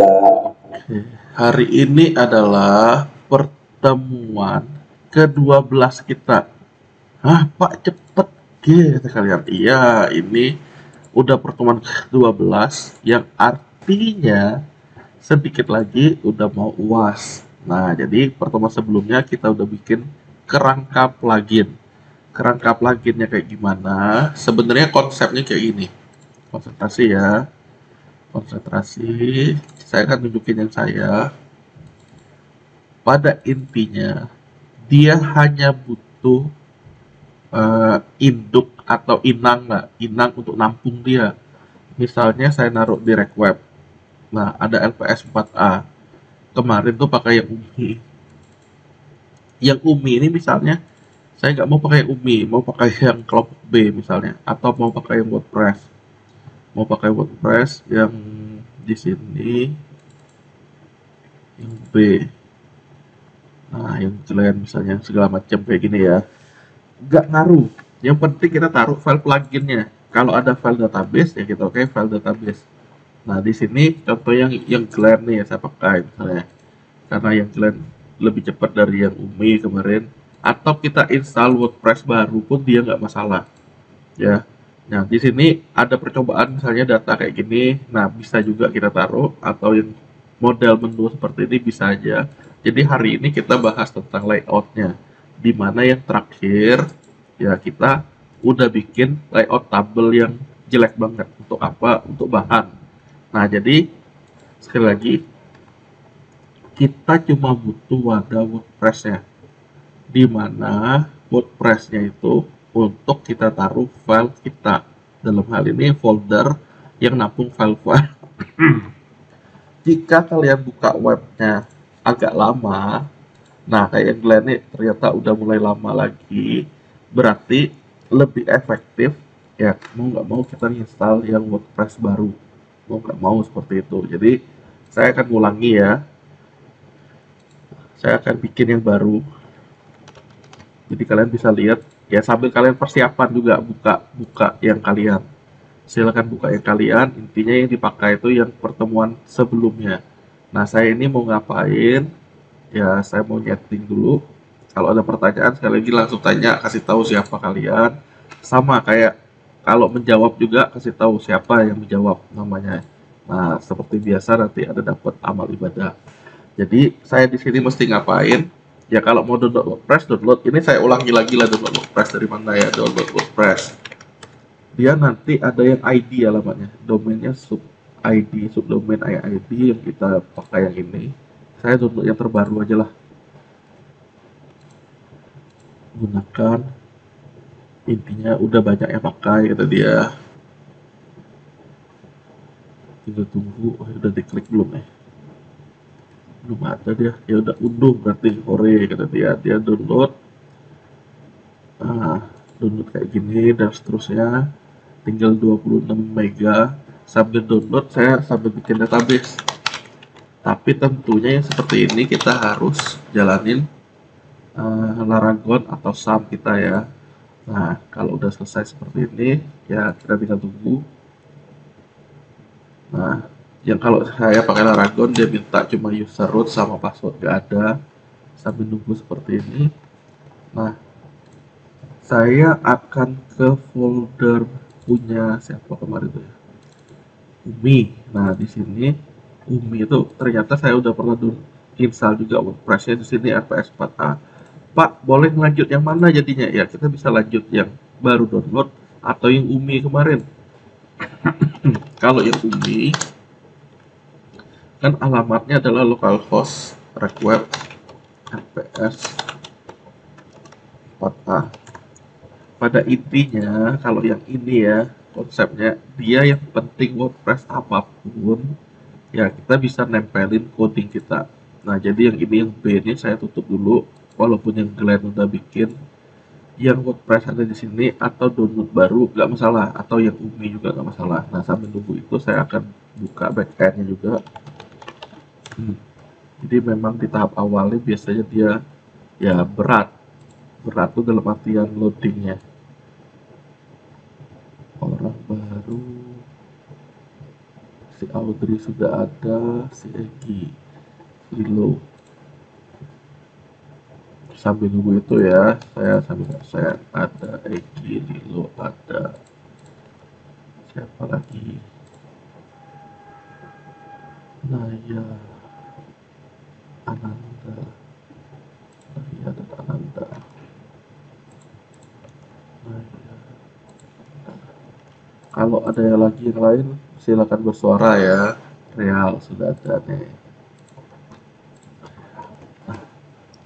Oke, hari ini adalah pertemuan ke-12 kita. Hah, Pak, cepet kata kalian. Iya, ini udah pertemuan ke-12 yang artinya sedikit lagi udah mau UAS. Nah, jadi pertemuan sebelumnya kita udah bikin kerangka plugin. Kerangka pluginnya kayak gimana? Sebenarnya konsepnya kayak gini. Konsentrasi ya. Konsentrasi. Saya akan tunjukin yang saya. Pada intinya, dia hanya butuh induk atau inang lah, inang untuk nampung dia. Misalnya saya naruh di rek web. Nah, ada LPS 4A. Kemarin tuh pakai yang UMI. Yang UMI ini misalnya saya nggak mau pakai UMI, mau pakai yang kelompok B misalnya, atau mau pakai yang WordPress. Mau pakai WordPress yang di sini yang B. Nah, yang kalian misalnya segala macam kayak gini ya. Nggak ngaruh. Yang penting kita taruh file pluginnya. Kalau ada file database ya kita oke file database. Nah di sini contoh yang Glen nih ya saya pakai misalnya. Karena yang Glen lebih cepat dari yang Umi kemarin. Atau kita install WordPress baru pun dia nggak masalah. Ya. Nah di sini ada percobaan misalnya data kayak gini. Nah bisa juga kita taruh atau yang model menu seperti ini bisa aja. Jadi hari ini kita bahas tentang layoutnya. Dimana yang terakhir ya kita udah bikin layout tabel yang jelek banget. Untuk apa? Untuk bahan. Nah jadi sekali lagi kita cuma butuh wadah WordPress-nya, dimana WordPress-nya itu untuk kita taruh file kita, dalam hal ini folder yang nampung file-file. Jika kalian buka webnya agak lama, nah kayak Glenn nih ternyata udah mulai lama lagi, berarti lebih efektif ya mau nggak mau kita install yang WordPress baru, mau nggak mau seperti itu. Jadi saya akan ulangi ya, saya akan bikin yang baru. Jadi kalian bisa lihat ya sambil kalian persiapan juga buka yang kalian. Silakan buka yang kalian, intinya yang dipakai itu yang pertemuan sebelumnya. Nah, saya ini mau ngapain? Ya, saya mau nyeting dulu. Kalau ada pertanyaan sekali lagi langsung tanya, kasih tahu siapa kalian. Sama kayak kalau menjawab juga kasih tahu siapa yang menjawab namanya. Nah, seperti biasa nanti ada dapat amal ibadah. Jadi saya di sini mesti ngapain? Ya kalau mau download WordPress, download. Ini saya ulangi lagi lah download WordPress dari mana ya download WordPress. Dia nanti ada yang ID alamatnya, domainnya sub ID, subdomain ID yang kita pakai yang ini. Saya download yang terbaru aja lah. Gunakan. Intinya udah banyak yang pakai kata dia. Tinggal tunggu. Oh, udah diklik belum ya? Belum ada dia. Ya udah unduh berarti hore kata dia. Dia download. Nah, download kayak gini dan seterusnya. Tinggal 26 mega. Sambil download saya sambil bikin database. Tapi tentunya yang seperti ini kita harus jalanin Laragon atau SAM kita ya. Nah, kalau udah selesai seperti ini, ya kita tinggal tunggu. Nah, yang kalau saya pakai Laragon dia minta cuma user root sama password gak ada. Sambil nunggu seperti ini. Nah, saya akan ke folder punya siapa kemarin tuh ya? Umi. Nah, di sini Umi itu ternyata saya udah pernah install juga WordPress-nya di sini RPS 4A. Pak, boleh lanjut yang mana jadinya? Ya, kita bisa lanjut yang baru download atau yang Umi kemarin. Kalau yang Umi kan alamatnya adalah localhost recweb RPS 4A. Pada intinya kalau yang ini ya konsepnya dia yang penting WordPress apapun ya kita bisa nempelin coding kita. Nah jadi yang ini yang B ini saya tutup dulu walaupun yang Glenn udah bikin yang WordPress ada di sini atau download baru nggak masalah atau yang Umi juga nggak masalah. Nah sambil nunggu itu saya akan buka backendnya juga. Jadi memang di tahap awalnya biasanya dia ya berat tuh dalam artian loadingnya. Orang baru si Audrey sudah ada, si Egi, Lilo. Sambil nunggu itu ya, saya ada Egi, Lilo, ada siapa lagi? Naya, Ananda, Naya dan Ananda. Naya. Kalau ada yang lagi yang lain, silakan bersuara ya. Real sudah ada nih.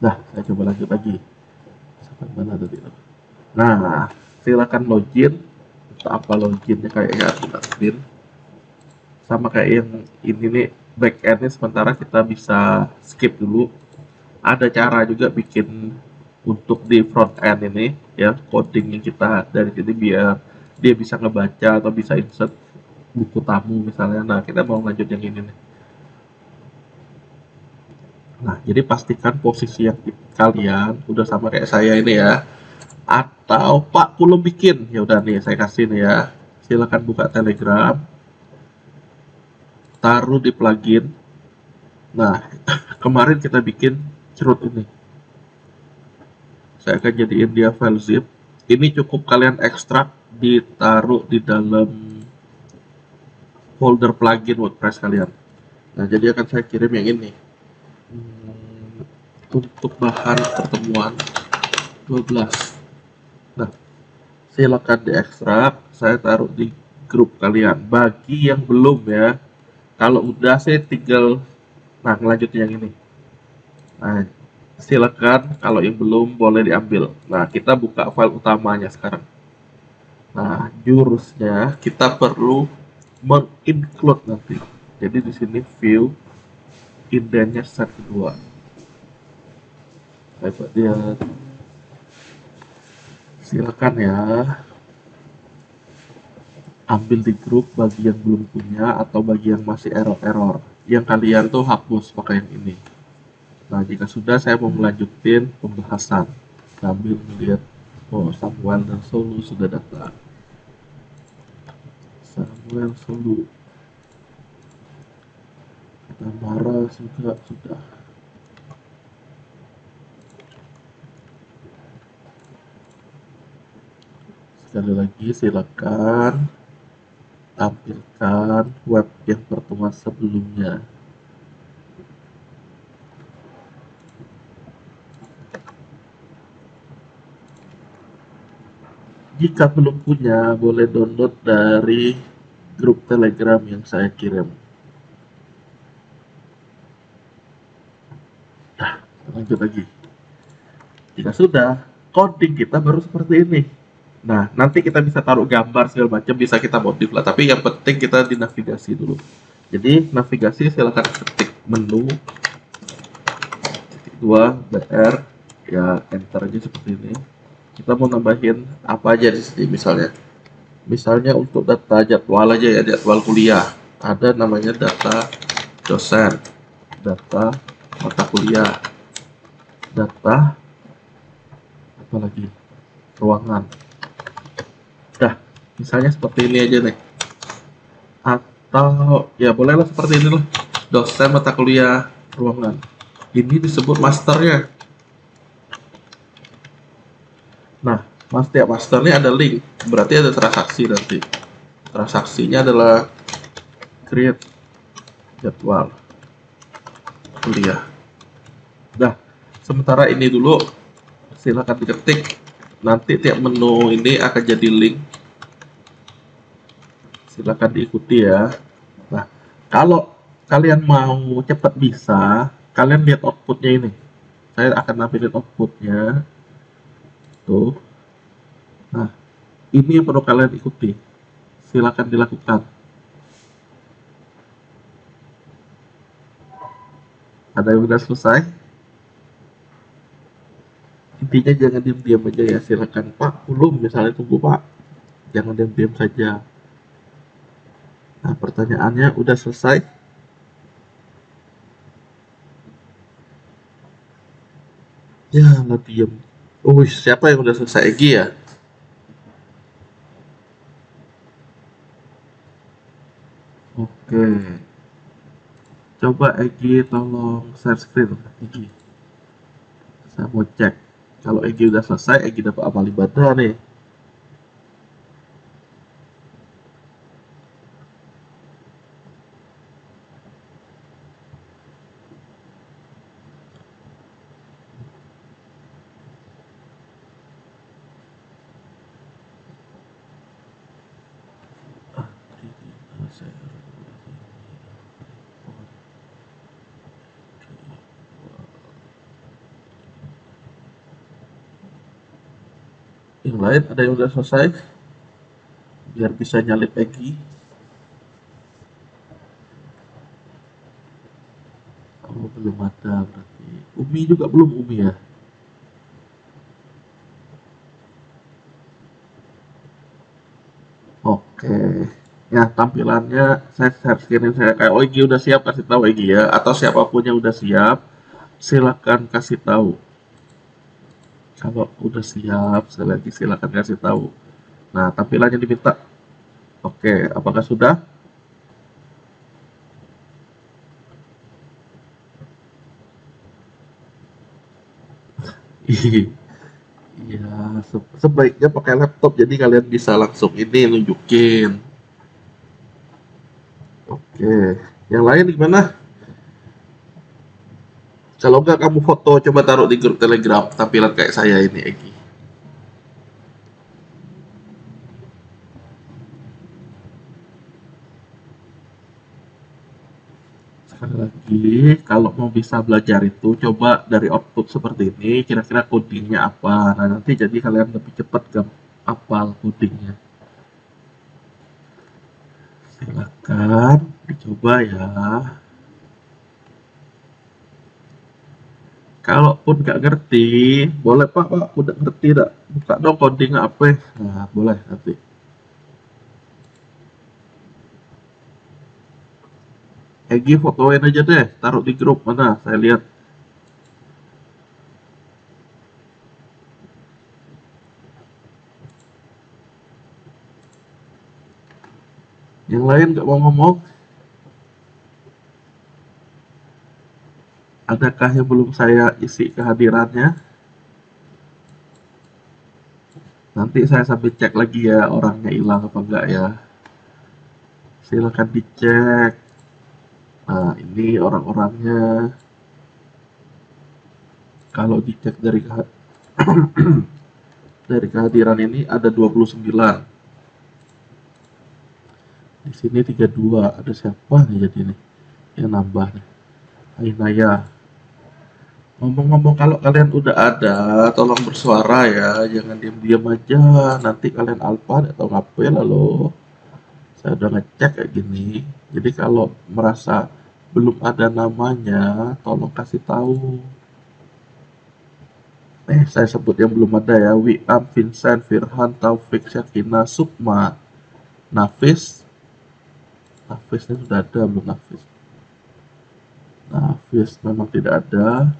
Nah, saya coba lanjut lagi. Sampai mana tadi? Nah, silakan login. Untuk apa loginnya kayak admin. Sama kayak yang ini nih, back endnya sementara kita bisa skip dulu. Ada cara juga bikin untuk di front end ini ya, coding yang kita dari sini biar dia bisa ngebaca atau bisa insert buku tamu misalnya. Nah, kita mau lanjut yang ini nih. Nah, jadi pastikan posisi yang kalian udah sama kayak saya ini ya. Atau Pak belum bikin, ya udah nih saya kasih nih ya. Silakan buka Telegram, taruh di plugin. Nah, kemarin kita bikin cerut ini. Saya akan jadiin dia file zip. Ini cukup kalian ekstrak, ditaruh di dalam folder plugin WordPress kalian. Nah, jadi akan saya kirim yang ini. Untuk bahan pertemuan 12. Nah, silakan diekstrak, saya taruh di grup kalian. Bagi yang belum ya, kalau udah saya tinggal lanjutin yang ini. Nah, silakan kalau yang belum boleh diambil. Nah, kita buka file utamanya sekarang. Nah, jurusnya kita perlu menginclude nanti. Jadi di sini view indennya set kedua. Baik, dia silakan ya, ambil di grup bagi yang belum punya atau bagi yang masih error-error. Yang kalian tuh hapus pakai yang ini. Nah, jika sudah saya mau melanjutin pembahasan sambil melihat Samuel dan Solu sudah datang. Samuel, Solu, Tamara juga sudah. Sekali lagi silakan tampilkan web yang pertemuan sebelumnya. Jika belum punya, boleh download dari grup Telegram yang saya kirim. Nah, lanjut lagi. Jika sudah, coding kita baru seperti ini. Nah, nanti kita bisa taruh gambar segala macam, bisa kita modif lah. Tapi yang penting kita di navigasi dulu. Jadi navigasi silakan ketik menu titik 2 BR ya, enter aja seperti ini. Kita mau nambahin apa aja di sini misalnya untuk data jadwal aja ya, jadwal kuliah. Ada namanya data dosen, data mata kuliah, data apa lagi, ruangan. Dah, misalnya seperti ini aja nih. Atau ya bolehlah seperti ini loh, dosen mata kuliah ruangan. Ini disebut masternya. Nah, master ini ada link, berarti ada transaksi nanti. Transaksinya adalah create jadwal kuliah. Nah, sementara ini dulu silakan diketik. Nanti tiap menu ini akan jadi link. Silakan diikuti ya. Nah, kalau kalian mau cepat bisa, kalian lihat outputnya ini. Saya akan nampilin outputnya. Tuh. Nah, ini yang perlu kalian ikuti. Silakan dilakukan. Ada yang sudah selesai? Intinya jangan diam-diam aja ya. Silakan Pak, belum misalnya, tunggu Pak. Jangan diam-diam saja. Nah, pertanyaannya udah selesai? Ya, nggak diam. Oh, siapa yang udah selesai? Egi ya? Oke. Coba Egi tolong share screen. Egi, saya mau cek. Kalau Egi udah selesai, Egi dapat amal ibadah nih. Yang lain ada yang udah selesai? Biar bisa nyalip Egi. Oh, belum ada berarti. Umi juga belum, Umi ya? Oke. Ya, tampilannya saya share screen saya kayak oh Egi udah siap kasih tahu Egi ya atau siapapun yang udah siap silakan kasih tahu. Kalau udah siap, sekali lagi silakan kasih tahu. Nah, tampilannya diminta. Oke, apakah sudah? Iya, sebaiknya pakai laptop jadi kalian bisa langsung ini nunjukin. Oke, yang lain gimana? Kalau nggak kamu foto coba taruh di grup Telegram tampilan kayak saya ini Egi. Sekali lagi, kalau mau bisa belajar itu coba dari output seperti ini, kira-kira codingnya apa. Nah, nanti jadi kalian lebih cepat hafal codingnya. Silakan dicoba ya. Kalaupun nggak ngerti, boleh Pak, udah ngerti dah. Buka dong coding apa. Nah, boleh nanti. Egi fotoin aja deh, taruh di grup mana, saya lihat. Yang lain nggak mau ngomong, adakah yang belum saya isi kehadirannya? Nanti saya sambil cek lagi ya orangnya hilang apa enggak ya. Silakan dicek. Nah, ini orang-orangnya. Kalau dicek dari kehadiran ini ada 29. Di sini 32. Ada siapa nih jadi nih yang nambah nih? Ainaya. Ngomong-ngomong kalau kalian udah ada, tolong bersuara ya, jangan diam-diam aja. Nanti kalian alfa atau ngapain lalu. Saya udah ngecek kayak gini. Jadi kalau merasa belum ada namanya, tolong kasih tahu. Saya sebut yang belum ada ya. Wiam, Vincent, Firhan, Taufik, Syakina, Sukma, Nafis. Nafisnya sudah ada belum Nafis? Nafis memang tidak ada.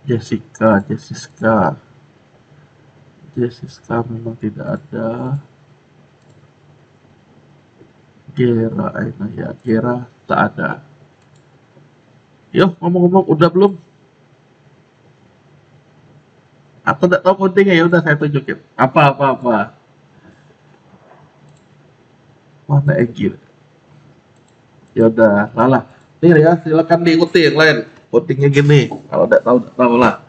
Jessica memang tidak ada. Gera, ya Gera tak ada. Yuk ngomong-ngomong udah belum? Atau tidak tahu codingnya ya udah saya tunjukin. Apa. Mana Egil? Ya udah, lah. Nih ya, silakan diikuti yang lain. Codingnya gini. Kalau tidak tahu lah.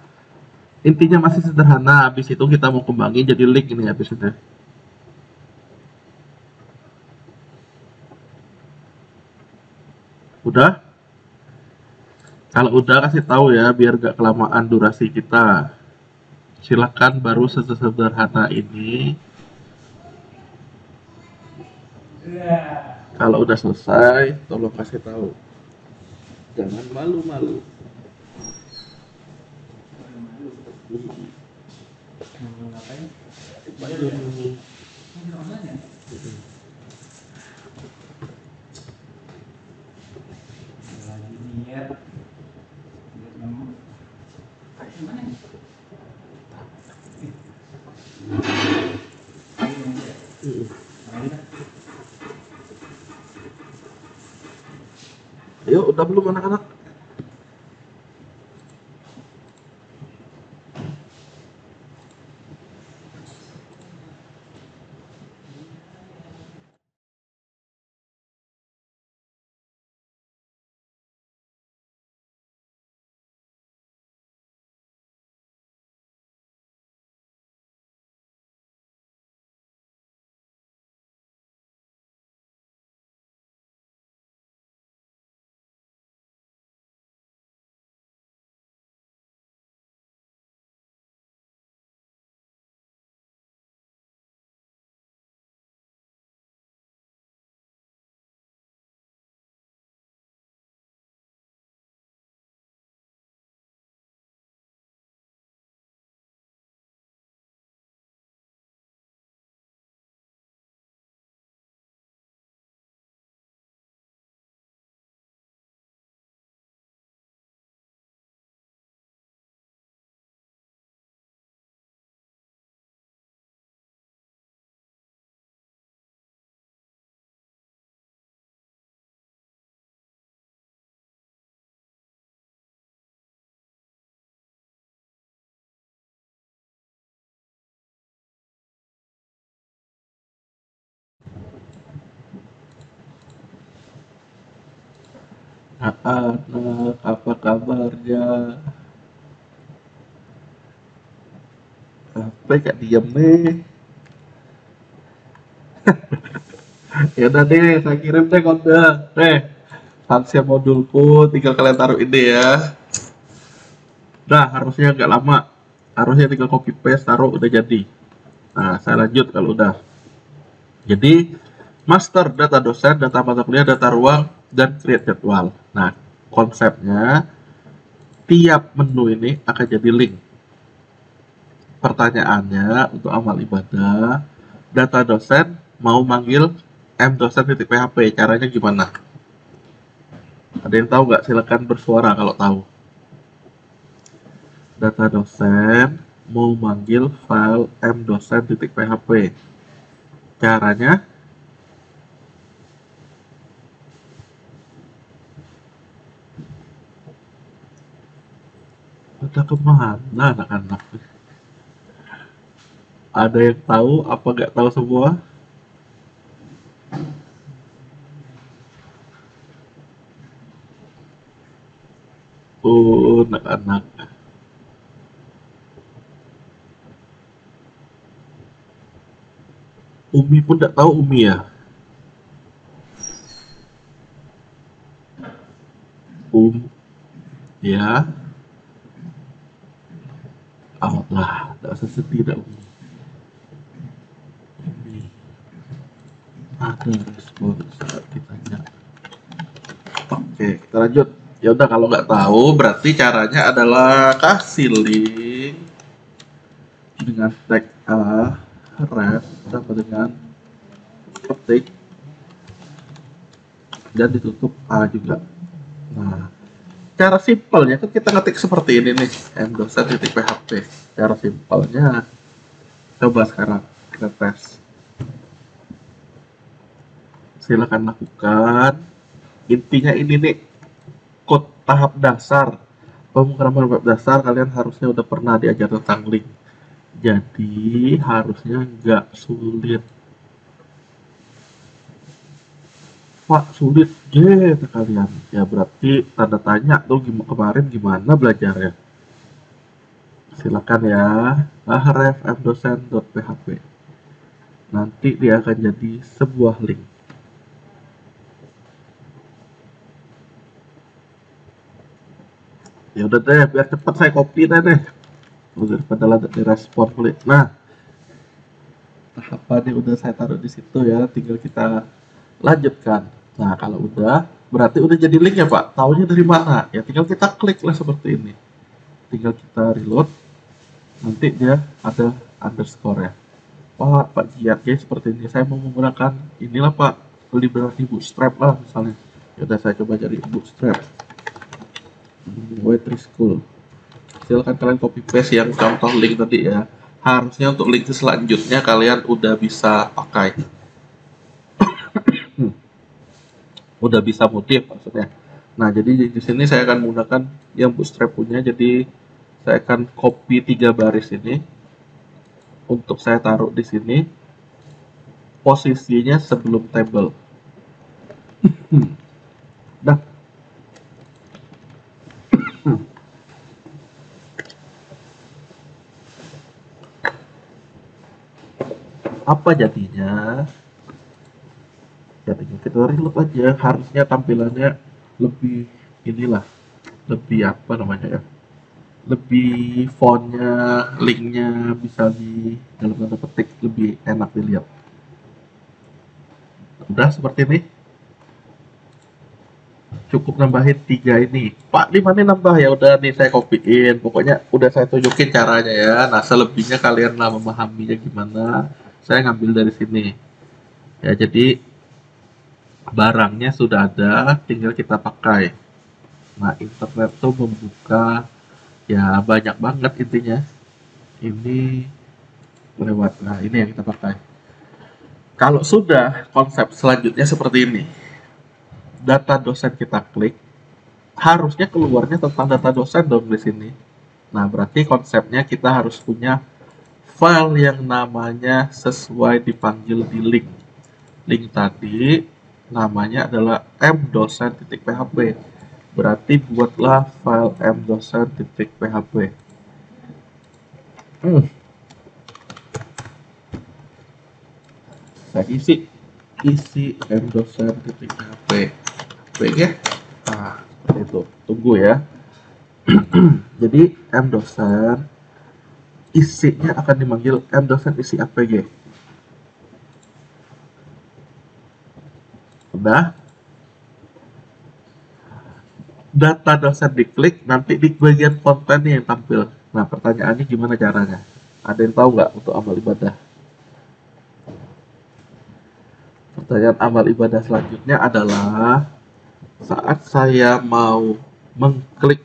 Intinya masih sederhana. Habis itu kita mau kembangin jadi link ini habis itu. Udah? Kalau udah kasih tahu ya biar gak kelamaan durasi kita. Silakan baru sesederhana ini. Kalau udah selesai, tolong kasih tahu. Jangan malu-malu. Ngapain? Aduh. Lagi niat nemu. Gimana nih? Ayo Udah belum anak-anak? Anak, apa kabarnya? Apa kak diem nih? Ya udah deh, saya kirim deh kode. Nih, function modulku, tinggal kalian taruh ini ya. Nah, harusnya nggak lama. Harusnya tinggal copy paste, taruh udah jadi. Nah, saya lanjut kalau udah. Jadi, master data dosen, data mata kuliah, data ruang, dan create jadwal. Nah, konsepnya tiap menu ini akan jadi link. Pertanyaannya untuk amal ibadah, data dosen mau manggil mdosen.php, caranya gimana? Ada yang tahu nggak? Silakan bersuara kalau tahu. Data dosen mau manggil file mdosen.php. Caranya udah kemana anak-anak? Ada yang tahu apa nggak tahu semua? Anak-anak. Umi pun nggak tahu Umi ya? Ya. Allah, nggak usah sedih dah Umi. Umi. Ada respon saat ditanya. Oke, kita lanjut. Ya udah kalau nggak tahu berarti caranya adalah kasih link dengan tag a ref sama dengan ketik dan ditutup a juga. Nah, cara simpelnya kan kita ngetik seperti ini nih, mdosen.php. Cara simpelnya coba sekarang kita tes. Silakan lakukan. Intinya ini nih, code tahap dasar pemrograman web dasar. Kalian harusnya udah pernah diajar tentang link, jadi harusnya nggak sulit. Pak sulit gitu kalian ya, berarti tanda tanya tuh kemarin gimana belajarnya. Silakan ya, href mdosen.php, nanti dia akan jadi sebuah link. Ya udah deh, biar cepat saya copy deh daripada lanjut direspon kulit. Nah, tahapannya udah saya taruh di situ ya, tinggal kita lanjutkan. Nah, kalau udah berarti udah jadi link ya Pak. Taunya dari mana? Ya tinggal kita klik lah seperti ini. Tinggal kita reload, nanti dia ada underscore ya. Pak Giat ya seperti ini. Saya mau menggunakan inilah Pak, library Bootstrap lah misalnya. Ya udah saya coba cari Bootstrap. Web3 School. Silakan kalian copy paste yang contoh link tadi ya. Harusnya untuk link selanjutnya kalian udah bisa pakai. Udah bisa modif maksudnya. Nah, jadi di sini saya akan menggunakan yang bootstrap punya. Jadi saya akan copy 3 baris ini untuk saya taruh di sini posisinya sebelum table. Dah. Apa jadinya? Jadinya kita reload aja. Harusnya tampilannya lebih inilah, lebih apa namanya ya? Lebih fontnya, linknya bisa di dalam tanda petik lebih enak dilihat. Udah seperti ini. Cukup nambahin 3 ini. Pak, di mana nambah? Ya udah nih saya copyin. Pokoknya udah saya tunjukin caranya ya. Nah, selebihnya kalian lah memahaminya gimana. Saya ngambil dari sini. Ya, jadi barangnya sudah ada, tinggal kita pakai. Nah, internet tuh membuka ya banyak banget intinya. Ini lewat. Nah, ini yang kita pakai. Kalau sudah, konsep selanjutnya seperti ini. Data dosen kita klik, harusnya keluarnya tentang data dosen dong di sini. Nah, berarti konsepnya kita harus punya file yang namanya sesuai dipanggil di link. Link tadi namanya adalah mdosen.php. Berarti buatlah file mdosen.php. Saya isi mdosen.php. Baik ya. Nah, seperti itu. Tunggu ya. Jadi mdosen isinya akan dipanggil mdosen isi apg. Udah. Data dosen diklik, nanti di bagian konten yang tampil. Nah, pertanyaannya gimana caranya? Ada yang tahu nggak untuk amal ibadah? Pertanyaan amal ibadah selanjutnya adalah saat saya mau mengklik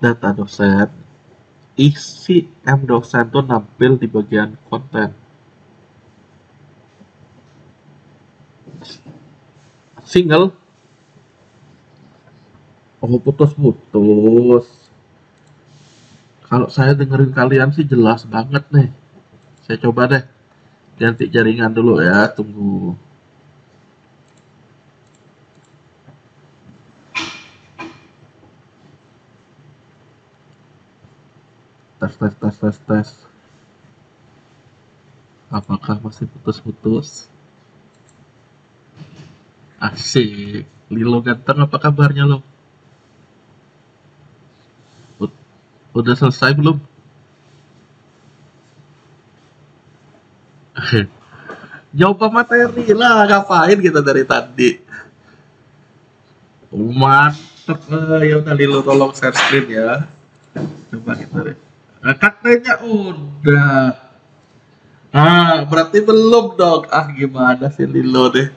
data dosen, isi mdosen tuh nampil di bagian konten. Single. Oh, putus-putus. Kalau saya dengerin kalian sih jelas banget nih. Saya coba deh ganti jaringan dulu ya, tunggu. Tes. Apakah masih putus-putus? Asik. Lilo ganteng, apa kabarnya lo? Udah selesai belum? Jawab materi lah, ngapain kita dari tadi? Mantep, ya udah Lilo tolong share screen ya. Coba kita deh. Katanya udah. Berarti belum dong. Gimana sih Lilo deh?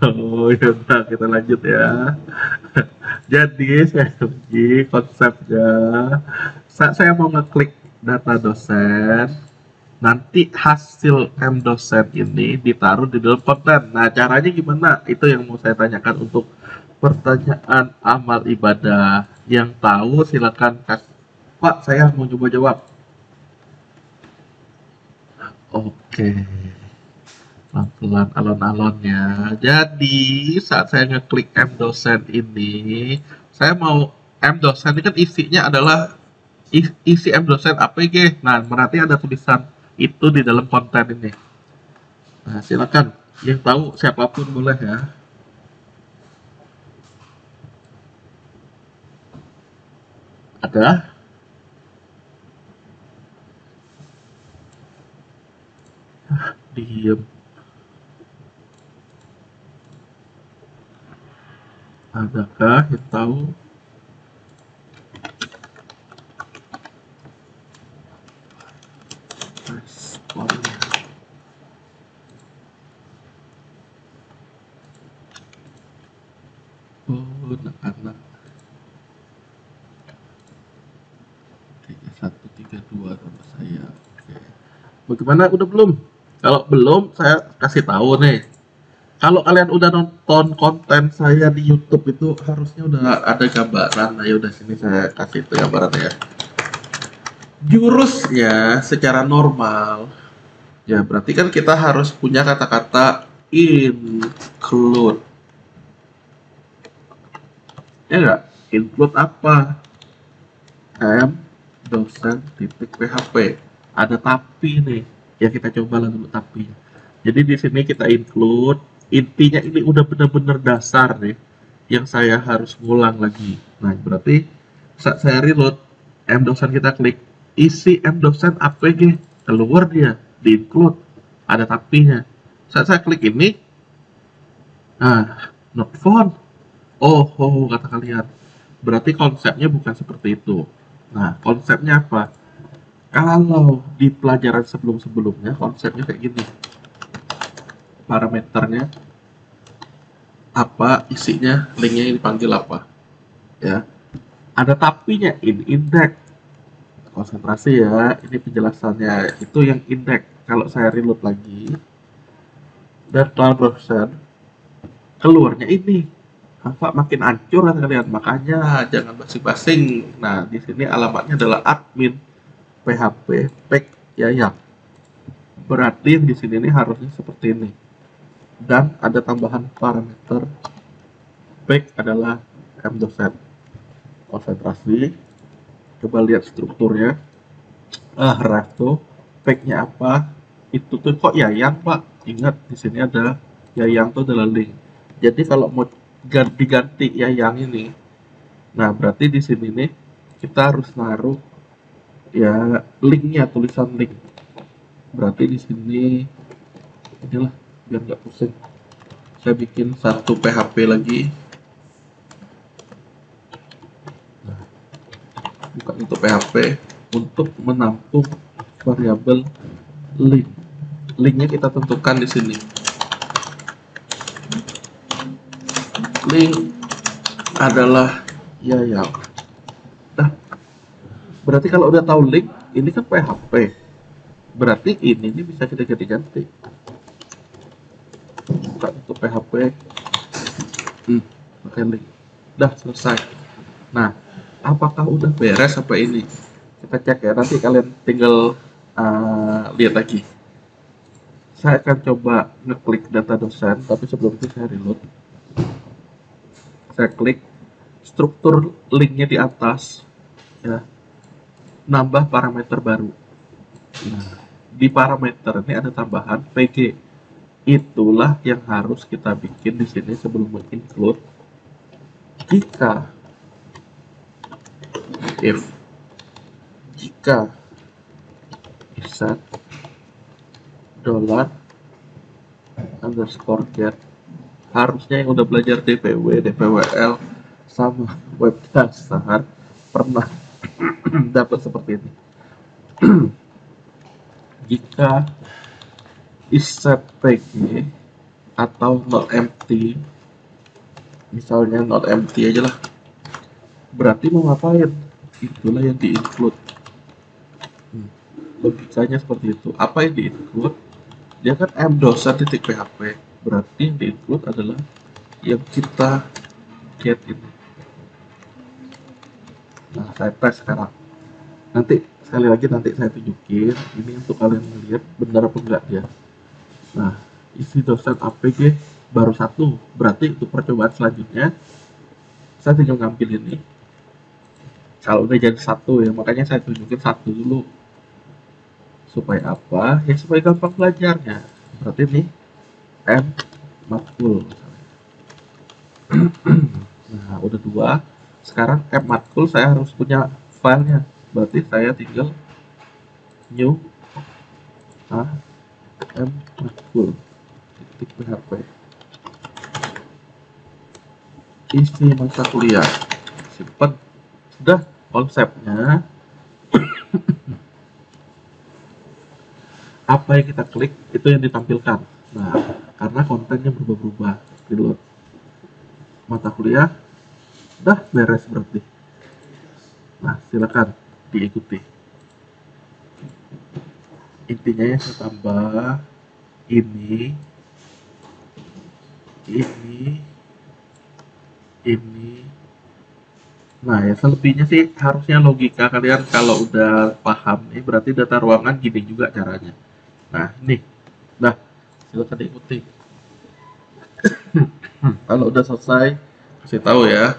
Oh, ya udah kita lanjut ya. Jadi saya uji konsepnya. Saat saya mau ngeklik data dosen, nanti hasil mdosen ini ditaruh di dalam konten. Nah, caranya gimana? Itu yang mau saya tanyakan untuk pertanyaan amal ibadah. Yang tahu silakan kasih. Pak, saya mau coba jawab. Oke. Pelan-pelan alon-alonnya. Jadi, saat saya ngeklik mdosen ini, saya mau mdosen ini kan isinya adalah isi mdosen APG. Nah, berarti ada tulisan itu di dalam konten ini. Nah, silakan. Yang tahu siapapun boleh ya. Ada? Diem. Adakah yang tahu? Responnya. Oh, anak-anak. 3132 nama saya. Oke. Bagaimana? Udah belum? Kalau belum, saya kasih tahu nih. Kalau kalian udah nonton konten saya di YouTube itu harusnya udah ada gambaran. Nah, ya udah sini saya kasih itu gambarannya ya. Jurusnya secara normal, ya berarti kan kita harus punya kata-kata include. Ya nggak? Include apa? M dosen titik PHP. Ada tapi nih. Ya kita coba lah dulu tapi. Jadi di sini kita include, intinya ini udah bener-bener dasar nih yang saya harus ngulang lagi. Nah, berarti saat saya reload M dosen, kita klik isi M dosen APG, keluar dia di include, ada tapinya. Saat saya klik ini, nah, not found. Oh, kata kalian. Berarti konsepnya bukan seperti itu. Nah, konsepnya apa? Kalau di pelajaran sebelum-sebelumnya konsepnya kayak gini. Parameternya apa, isinya, linknya yang dipanggil apa. Ya. Ada tapinya, in index. Konsentrasi ya, ini penjelasannya. Itu yang index. Kalau saya reload lagi dan cloud browser, keluarnya ini. Apa makin hancur kan kalian, makanya jangan basing-basing. Nah, di sini alamatnya adalah admin PHP Pek Yayang. Berarti di sini ini harusnya seperti ini. Dan ada tambahan parameter Pek adalah M dosen. Konsentrasi. Coba lihat strukturnya. Rato, Peknya apa? Itu tuh kok Yayang, Pak? Ingat di sini ada Yayang tuh adalah link. Jadi kalau mau diganti Yayang ini, nah berarti di sini nih kita harus naruh ya linknya, tulisan link. Berarti di sini inilah, biar nggak pusing, saya bikin satu PHP lagi. Nah, buka untuk PHP untuk menampung variabel link. Linknya kita tentukan di sini. Link adalah Yayang. Nah, berarti kalau udah tahu link, ini kan PHP. Berarti ini bisa kita ganti-ganti. Buka untuk PHP. Pakai link. Dah selesai. Nah, apakah udah beres apa ini? Kita cek ya, nanti kalian tinggal lihat lagi. Saya akan coba ngeklik data dosen, tapi sebelum itu saya reload. Saya klik struktur linknya di atas, ya, nambah parameter baru. Nah, di parameter ini ada tambahan PG. Itulah yang harus kita bikin di sini sebelum include. Jika set dollar underscore get, harusnya yang udah belajar DPW, DPWL sama web dasar pernah dapat seperti ini. Jika set PG atau not empty, misalnya not empty aja lah, berarti mau ngapain? Itulah yang di include. Logikanya seperti itu. Apa yang di include? Dia kan M dosen titik PHP, berarti yang di include adalah yang kita get ini. Nah, saya tes sekarang. Nanti sekali lagi nanti saya tunjukin ini untuk kalian melihat benar apa enggak dia. Nah, isi dosen APG baru satu, berarti untuk percobaan selanjutnya saya tinggal ngambil ini. Kalau udah jadi satu ya, makanya saya tunjukin satu dulu. Supaya apa? Ya supaya gampang belajarnya. Berarti ini M matkul. Nah, udah dua. Sekarang M matkul saya harus punya filenya. Berarti saya tinggal new M matkul titik PHP. Isi mata kuliah. Simpan. Sudah konsepnya. Apa yang kita klik itu yang ditampilkan. Nah, karena kontennya berubah-ubah. Reload. Mata kuliah udah beres berarti. Nah, silakan diikuti. Intinya ya saya tambah ini ini. Nah, ya selebihnya sih harusnya logika kalian kalau udah paham nih berarti data ruangan gini juga caranya. Nah, ini. Nah, silakan diikuti. Kalau udah selesai, kasih tahu ya.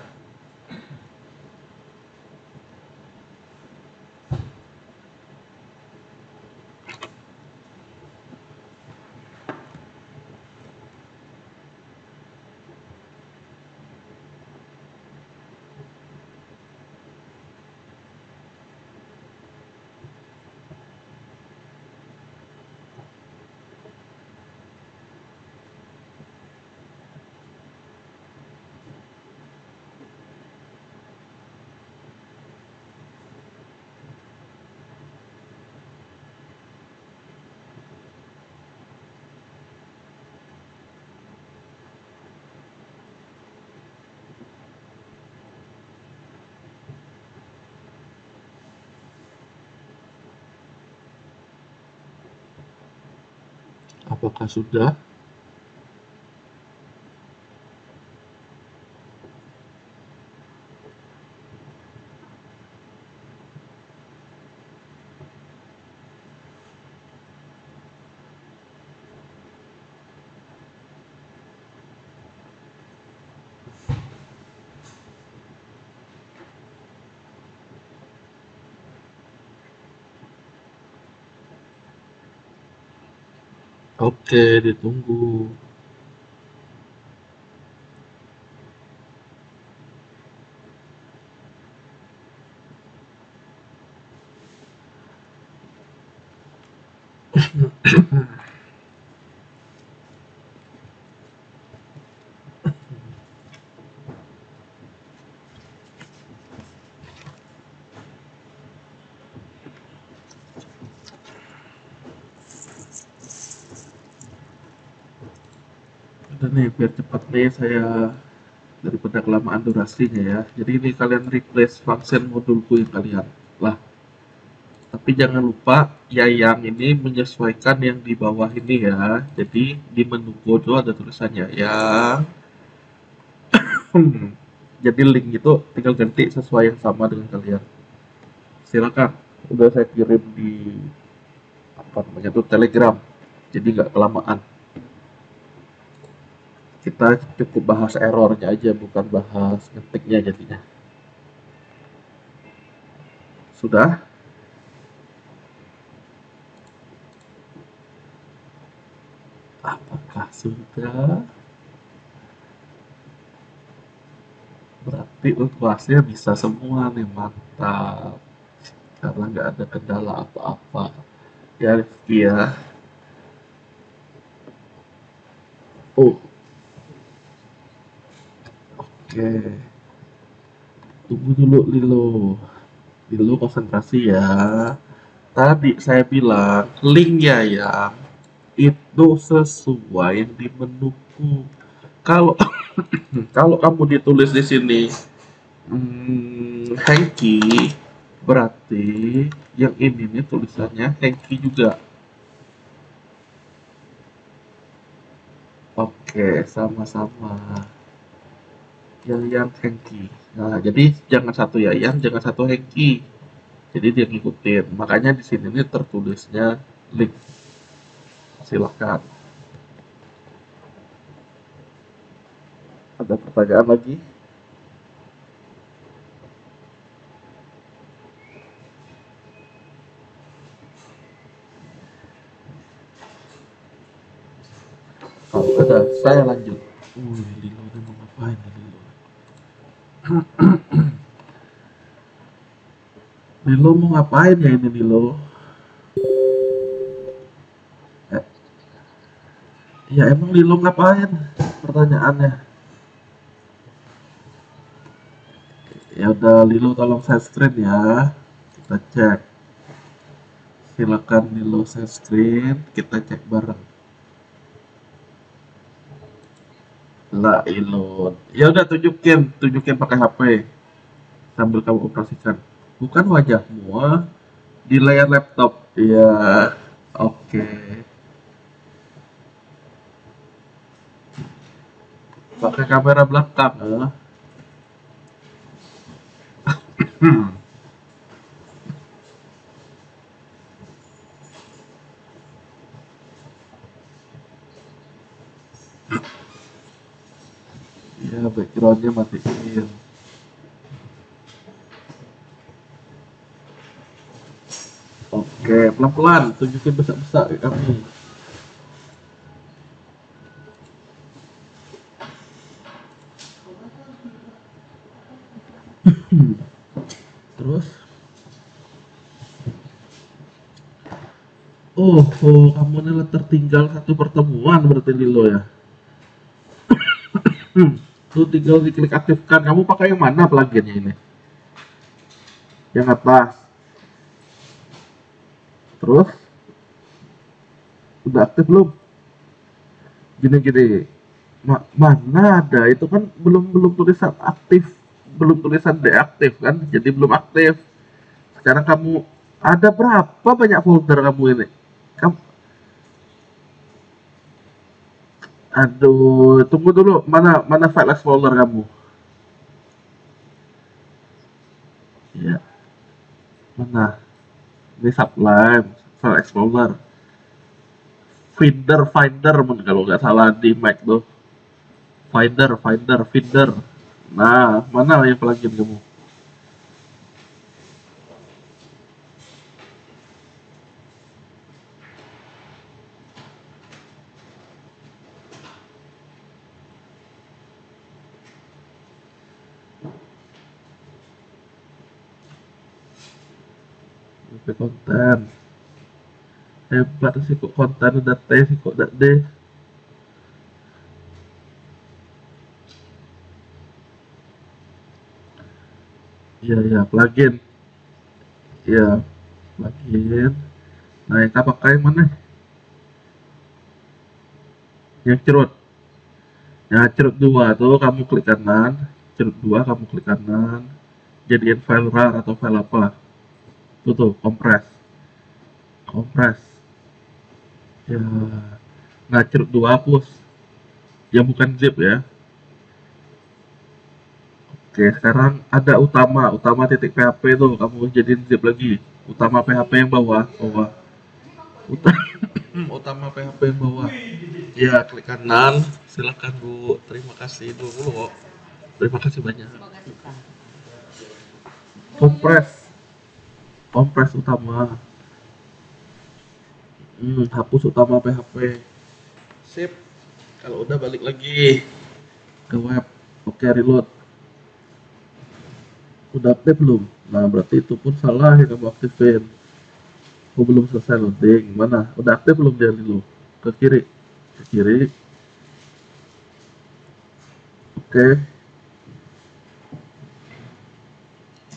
Apakah sudah? Oke, ditunggu. Udah nih, biar cepat nih saya daripada kelamaan durasinya ya. Jadi ini kalian replace function modulku yang kalian. Lah, tapi jangan lupa ya yang ini menyesuaikan yang di bawah ini ya. Jadi di menu Godot ada tulisannya yang jadi link itu tinggal ganti sesuai yang sama dengan kalian. Silakan. Udah saya kirim di apa namanya tuh Telegram. Jadi nggak kelamaan. Kita cukup bahas errornya aja, bukan bahas ngetiknya jadinya. Sudah? Apakah sudah? Berarti UASnya bisa semua nih, mantap. Karena nggak ada kendala apa-apa. Ya, Rifki ya. Oh, oke. Tunggu dulu, Lilo. Lilo konsentrasi ya. Tadi saya bilang, linknya ya, itu sesuai di menuku. Kalau kalau kamu ditulis di sini Hengki, berarti yang ini nih tulisannya Hengki juga. Oke, sama-sama. Yayan Hengki. Nah, jadi jangan satu Yayan, jangan satu Hengki. Jadi dia ngikutin. Makanya di sini nih tertulisnya link. Silakan. Ada pertanyaan lagi? Kalau ada, saya lanjut. Lilo ini mau ngapain nih Lilo? Lilo mau ngapain ya ini Lilo? Eh, ya emang Lilo ngapain? Pertanyaannya. Ya udah Lilo tolong share screen ya. Kita cek. Silakan Lilo share screen, kita cek bareng. Lah Ilon. Ya udah tunjukin pakai HP sambil kamu operasikan. Bukan wajahmu, di layar laptop. Iya. Oke. pakai kamera belakang. Ya, backgroundnya matiin. Oke, pelan-pelan tunjukin besar-besar ke kami. Terus oh, kamu nih tertinggal satu pertemuan berarti di lo ya. Lu tinggal diklik aktifkan. Kamu pakai yang mana pluginnya ini? Yang atas. Terus udah aktif belum? Gini-gini. Mana ada? Itu kan belum belum tulisan aktif, belum tulisan deaktif kan? Jadi belum aktif. Sekarang kamu ada berapa banyak folder kamu ini? Kamu, aduh, tunggu dulu. Mana mana file explorer kamu? Ya, mana? Ini Sublime, file explorer. Finder kalau nggak salah di Mac tuh. Finder. Nah, mana yang plugin kamu? Konten. Hebat sih kok konten udah T sih kok udah D. Iya ya plugin. Iya plugin. Nah yang kita pakai mana? Yang cerut. Yang cerut dua tuh kamu klik kanan. Cerut dua kamu klik kanan. Jadiin file rar atau file apa? Tuh kompres. Kompres. Ya. Nah cerut dua hapus. Yang bukan zip ya. Oke, sekarang ada utama titik PHP tuh kamu jadiin zip lagi. Utama PHP yang bawah. Utama PHP yang bawah. Ya, klik kanan. Silakan Bu. Terima kasih dulu. Terima kasih banyak. Kompres utama. Hapus utama PHP. Sip. Kalau udah balik lagi ke web. Oke, reload. Udah update belum? Nah, berarti itu pun salah yang kamu aktifin. Oh, belum selesai loading. Mana? Udah aktif belum dia dulu? Ke kiri. Ke kiri. Oke.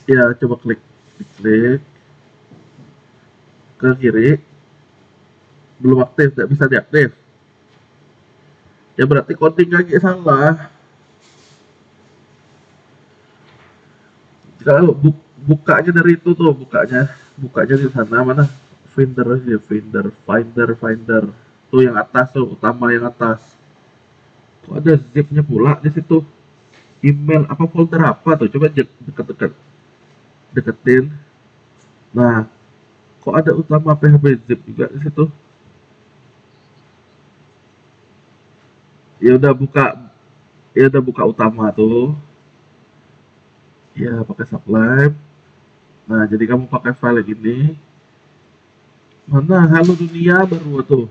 Ya, coba klik. Klik. Ke kiri. Belum aktif, tidak bisa diaktif. Ya berarti coding lagi salah. Kalau bukanya dari itu tuh, bukanya di sana mana? Finder. Tuh yang atas tuh, utama yang atas. Kok ada zipnya pula di situ? Email apa folder apa tuh? Coba deketin. Nah, kok ada utama PHP zip juga di situ? Ya udah buka utama tuh. Ya pakai Sublime. Nah, jadi kamu pakai file gini. Mana Halo Dunia baru tuh.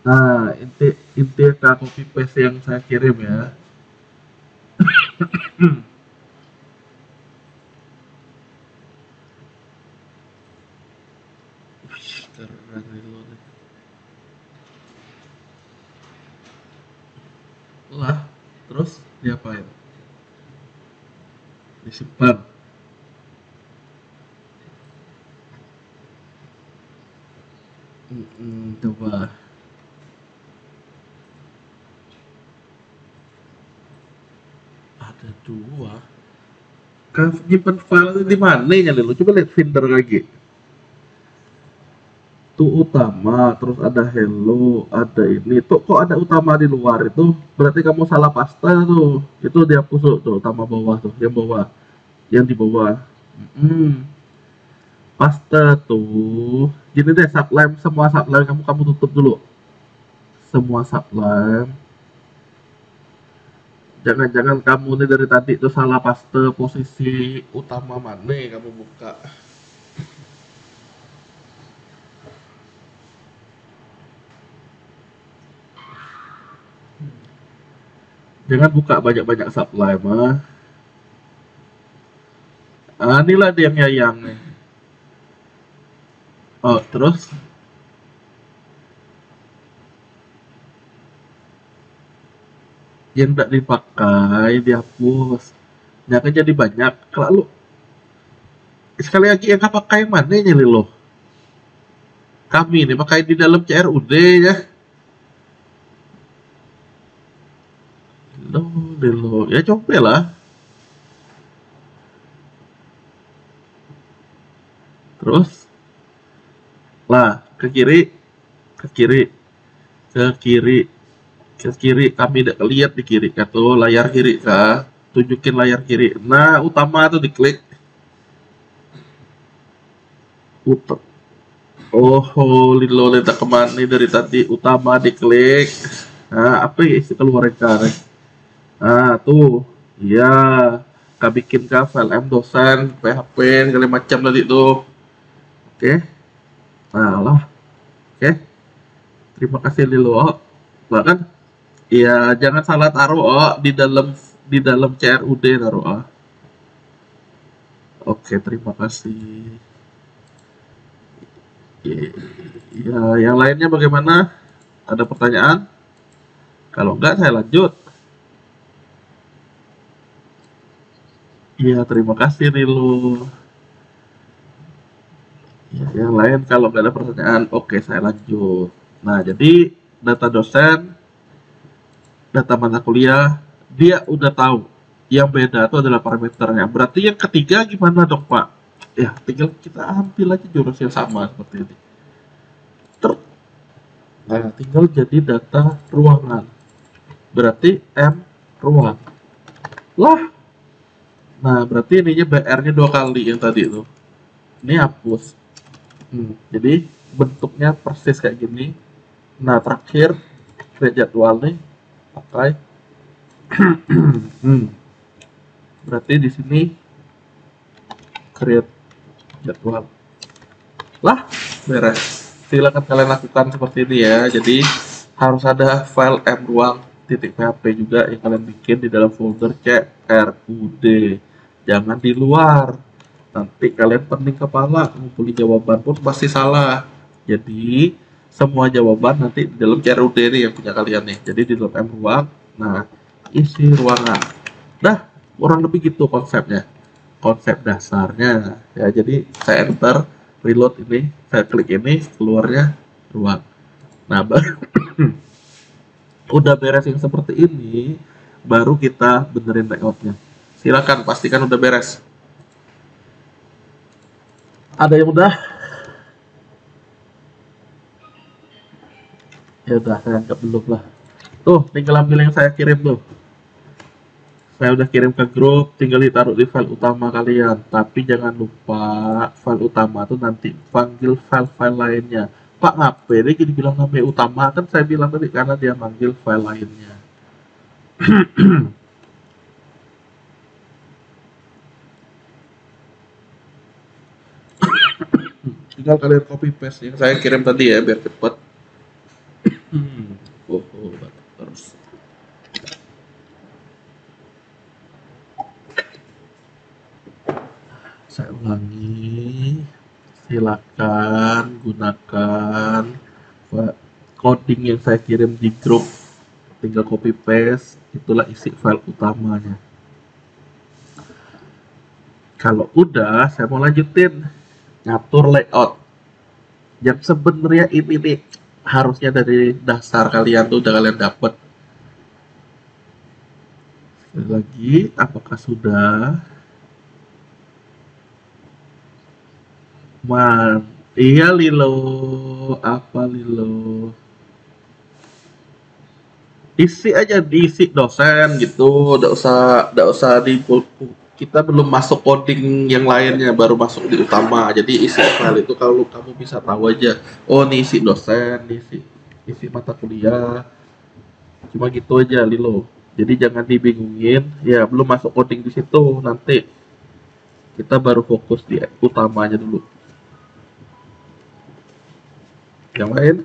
Nah, inti copy paste yang saya kirim ya. Keren ini nih. Lah, terus diapain? Disimpan. Coba. Ada dua. Kan nyimpan file di mana ya lu? Coba lihat Finder lagi. Tuh utama, terus ada hello, ada ini tuh, kok ada utama di luar itu berarti kamu salah paste tuh. Itu dihapus tuh utama bawah tuh, yang bawah, yang di bawah. Mm, paste tuh. Gini deh, subline, semua subline kamu tutup dulu. Semua subline. Jangan-jangan kamu nih dari tadi tuh salah paste posisi utama mana kamu buka. Jangan buka banyak-banyak subline mah. Ah, inilah dia yang yayang nih. Oh, terus yang tidak dipakai dihapus. Jangan jadi banyak. Kalau lu sekali lagi yang nggak pakai mana nya lo? Kami ini pakai di dalam CRUD ya. Lo, ya coba lah. Terus lah ke kiri, ke kiri, ke kiri, ke kiri. Kami tidak lihat di kiri kata layar kiri kah? Tunjukin layar kiri. Nah, utama tuh diklik. Ut Oh, Lilo letak kemana dari tadi utama diklik. Nah, apa ya isi keluar kan? Nah, tuh. Ya, kak bikin kah file M dosen, PHP, segala macam tadi tuh. Oke. Nah, lah. Oke. Terima kasih Lilo. Bahkan, ya jangan salah taruh di dalam CRUD taruh. Oke, terima kasih. Ya, yang lainnya bagaimana? Ada pertanyaan? Kalau enggak, saya lanjut. Iya, terima kasih Nilu. Ya, yang lain kalau nggak ada pertanyaan, oke saya lanjut. Nah, jadi data dosen, data mata kuliah, dia udah tahu. Yang beda itu adalah parameternya. Berarti yang ketiga gimana dok Pak? Ya, tinggal kita ambil aja jurus yang sama seperti ini. Nah, tinggal jadi data ruangan. Berarti M ruang. Lah, nah berarti ininya BR-nya 2 kali yang tadi itu. Ini hapus. Jadi bentuknya persis kayak gini. Nah terakhir create jadwal nih pakai. hmm, Berarti di sini create jadwal. Lah beres. Silakan kalian lakukan seperti ini ya. Jadi harus ada file m ruang .php juga yang kalian bikin di dalam folder CRUD. Jangan di luar. Nanti kalian pening kepala ngumpulin jawaban pun pasti salah. Jadi semua jawaban nanti di dalam CRUD ini yang punya kalian nih. Jadi di dalam M ruang, nah isi ruangan. Dah, kurang lebih gitu konsepnya. Konsep dasarnya. Ya, jadi saya enter, reload ini, saya klik ini, keluarnya ruang. Nah, udah beres yang seperti ini, baru kita benerin layoutnya. Silakan pastikan udah beres. Ada yang udah? Ya udah, saya anggap belum lah. Tuh, tinggal ambil yang saya kirim tuh. Saya udah kirim ke grup, tinggal ditaruh di file utama kalian. Tapi jangan lupa file utama tuh nanti panggil file-file lainnya. Pak ngapain ini gini bilang namanya utama? Kan saya bilang tadi karena dia manggil file lainnya. Tinggal kalian copy paste yang saya kirim tadi ya biar cepet. Batuk terus. Saya ulangi, silakan gunakan coding yang saya kirim di grup, tinggal copy paste, itulah isi file utamanya. Kalau udah, saya mau lanjutin ngatur layout yang sebenarnya ini nih harusnya dari dasar kalian tuh udah kalian dapet. Sekali lagi, apakah sudah? Iya Lilo, apa Lilo? Isi aja, diisi dosen gitu, nggak usah di, kita belum masuk coding yang lainnya, baru masuk di utama. Jadi isi file itu kalau kamu bisa tahu aja, oh ini isi dosen, ini isi mata kuliah, cuma gitu aja Lilo. Jadi jangan dibingungin, ya belum masuk coding di situ, nanti kita baru fokus di utamanya dulu. Yang lain,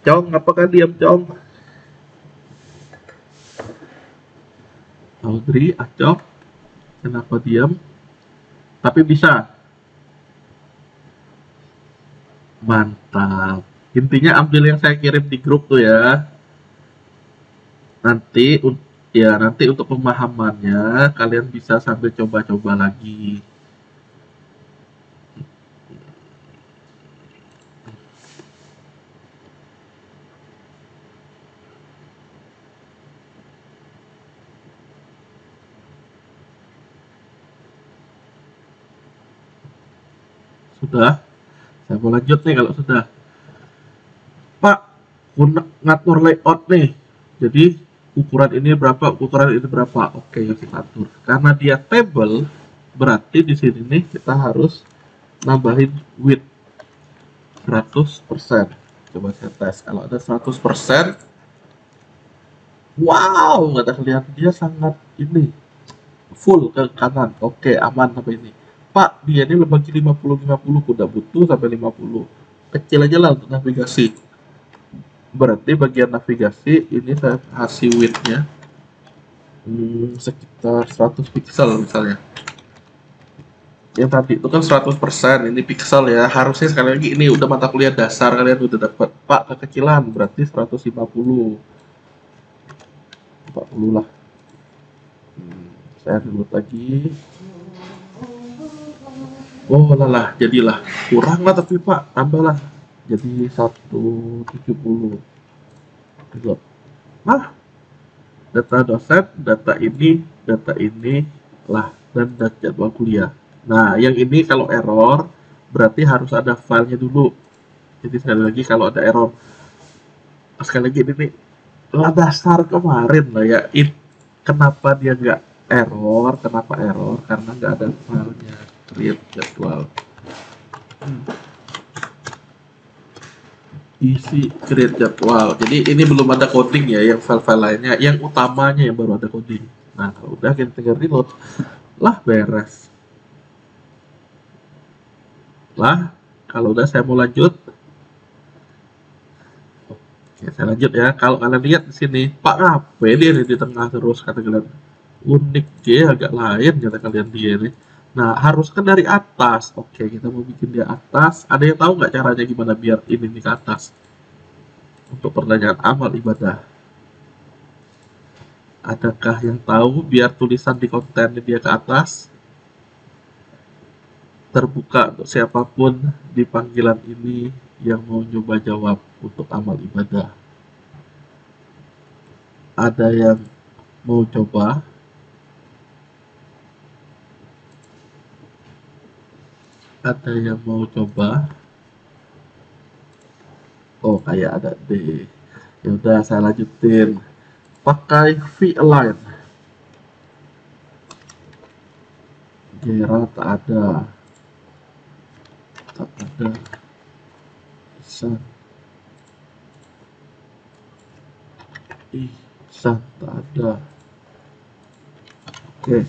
Cong, apakah diam Cong? Audrey, Acok, kenapa diam? Tapi bisa, mantap. Intinya ambil yang saya kirim di grup tuh ya. Nanti ya nanti untuk pemahamannya kalian bisa sambil coba-coba lagi. Sudah? Saya mau lanjut nih kalau sudah. Pak, ngatur layout nih. Jadi ukuran ini berapa, ukuran ini berapa. Oke, yang kita atur. Karena dia table, berarti di sini nih kita harus nambahin width 100%. Coba saya tes. Kalau ada 100%, wow, nggak ada kelihatan dia sangat ini full ke kanan. Oke, aman sampai ini. Pak, dia ini bagi 50-50, udah butuh sampai 50. Kecil aja lah untuk navigasi. Berarti bagian navigasi ini saya kasih width-nya sekitar 100 pixel misalnya. Yang tadi itu kan 100%, ini pixel ya. Harusnya sekali lagi ini udah mata kuliah dasar, kalian udah dapat. Pak, kekecilan berarti 150. 40 lah. Saya reload lagi. Oh lalah, jadilah kurang lah, tapi Pak tambahlah jadi 170. Reload. Nah, data dosen, data ini lah, dan data jadwal kuliah. Nah, yang ini kalau error berarti harus ada filenya dulu. Jadi sekali lagi kalau ada error, sekali lagi ini nih lah dasar kemarin lah ya. Kenapa dia nggak error? Kenapa error? Karena nggak ada filenya create jadwal. Isi create jadwal. Jadi ini belum ada coding ya, yang file-file lainnya, yang utamanya yang baru ada coding. Nah kalau udah kita tinggal reload, lah beres. Lah kalau udah saya mau lanjut. Oke, saya lanjut ya. Kalau kalian lihat di sini, Pak ngapain dia di tengah terus, kata kalian. Unik dia, agak lain kata kalian dia nih. Nah, harus kan dari atas. Oke, kita mau bikin dia atas. Ada yang tahu nggak caranya gimana biar ini nih ke atas? Untuk pertanyaan amal ibadah. Adakah yang tahu biar tulisan di konten dia ke atas? Terbuka untuk siapapun di panggilan ini yang mau coba jawab untuk amal ibadah. Ada yang mau coba? Ada yang mau coba? Oh, kayak ada D. Ya udah, saya lanjutin. Pakai V-align. Gera tak ada. Tak ada. Ihsan. Ihsan tak ada. Oke.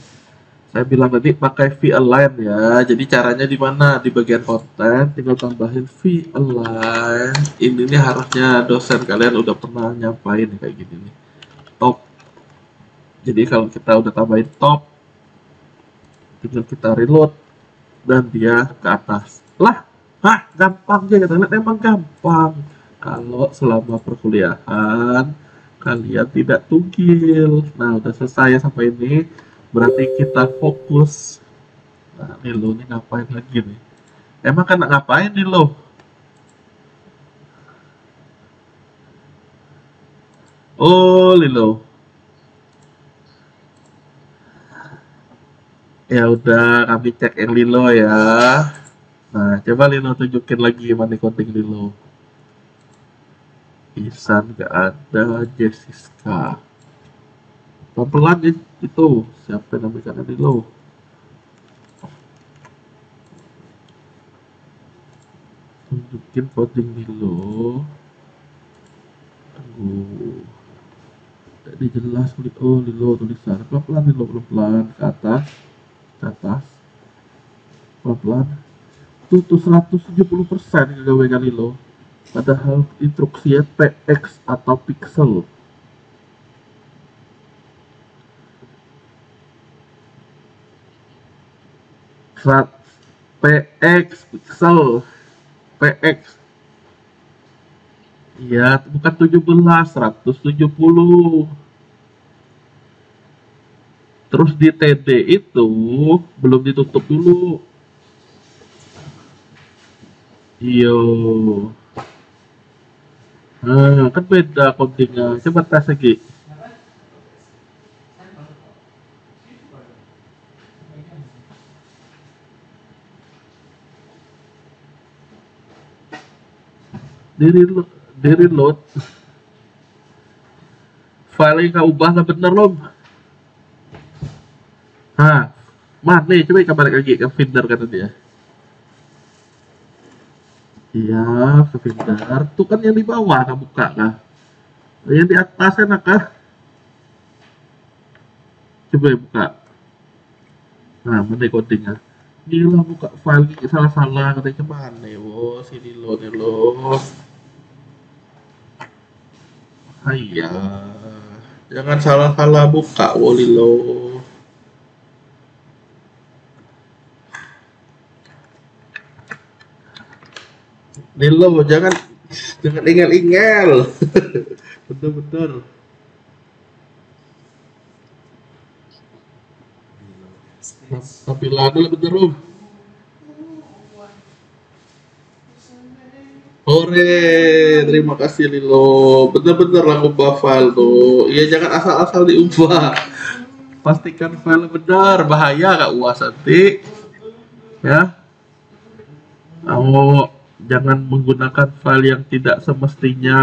Saya bilang tadi pakai V-align ya. Jadi caranya di mana? Di bagian konten tinggal tambahin V-align. Ini nih harusnya dosen kalian udah pernah nyampain kayak gini nih. Top. Jadi kalau kita udah tambahin top, tinggal kita reload dan dia ke atas. Lah, gampang aja kita lihat, emang gampang. Kalau selama perkuliahan kalian tidak tugil. Nah, udah selesai sampai ini. Berarti kita fokus. Nah, nih lo nih ngapain lagi nih? Emang kan ngapain nih lo? Oh, Lilo. Ya udah, kami cek yang Lilo ya. Nah, coba Lilo tunjukin lagi money counting Lilo. Isan gak ada, Jessica. Pelan-pelan itu. Siapa yang namanya Lilo? Tunjukin coding Lilo. Tunggu. Tadi jelas oh Lilo tulisan. Pelan-pelan Lilo, pelan-pelan ke atas. Ke atas. Pelan-pelan. Tuh 170% gawe Lilo. Padahal instruksinya PX atau pixel. PX pixel PX. Iya, bukan 17, 170. Terus di TD itu belum ditutup dulu. Iyo. Nah, kan beda countingnya. Coba tes lagi. Diri load. File yang kau ubah lah bener loh. Nah, mana nih? Coba kabar lagi ke Finder kata dia. Iya, ke Finder. Tuh kan yang di bawah kamu buka kah? Yang di atas enak kah? Coba ya buka. Nah, mana codingnya? Gila buka file salah-salah katanya mana ya? Oh, sini lo nih lo. Iya. Jangan salah-salah buka Woli lo. Nilo jangan ingal-ingal. Bener-bener. Tapi lagi bener om. Ore, terima kasih Lilo. Bener-bener lah ubah file tuh. Iya jangan asal-asal diubah. Pastikan file benar, bahaya kak uas nanti. Ya. Kamu jangan menggunakan file yang tidak semestinya.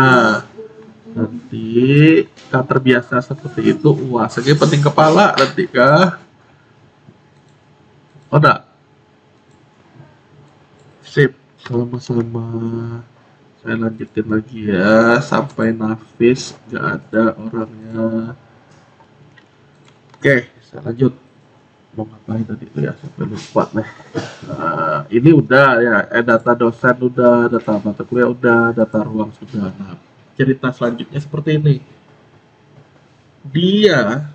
Nanti tak terbiasa seperti itu uas. Ini penting kepala nanti kah? Oh enggak? Sip, sama-sama. Saya lanjutin lagi ya sampai Nafis nggak ada orangnya. Oke, saya lanjut. Mau ngapain tadi tuh ya sampai lupa nih. Nah, ini udah ya, data dosen udah, data mata kuliah udah, data ruang sudah. Nah, cerita selanjutnya seperti ini. Dia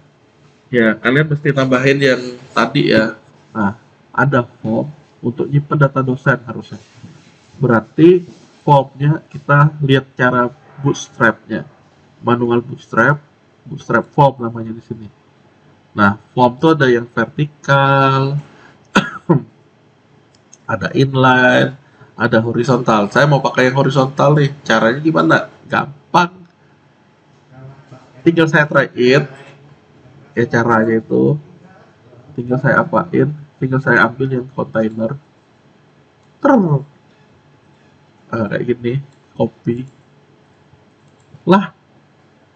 ya kalian mesti tambahin yang tadi ya. Nah, ada form untuk nyimpen data dosen harusnya. Berarti formnya kita lihat cara bootstrapnya, manual bootstrap form namanya di sini. Nah, form tuh ada yang vertikal, ada inline, ada horizontal. Saya mau pakai yang horizontal nih. Caranya gimana? Gampang. Tinggal saya try it. Ya caranya itu tinggal saya apain? Tinggal saya ambil yang container. Kayak gini, copy. Lah,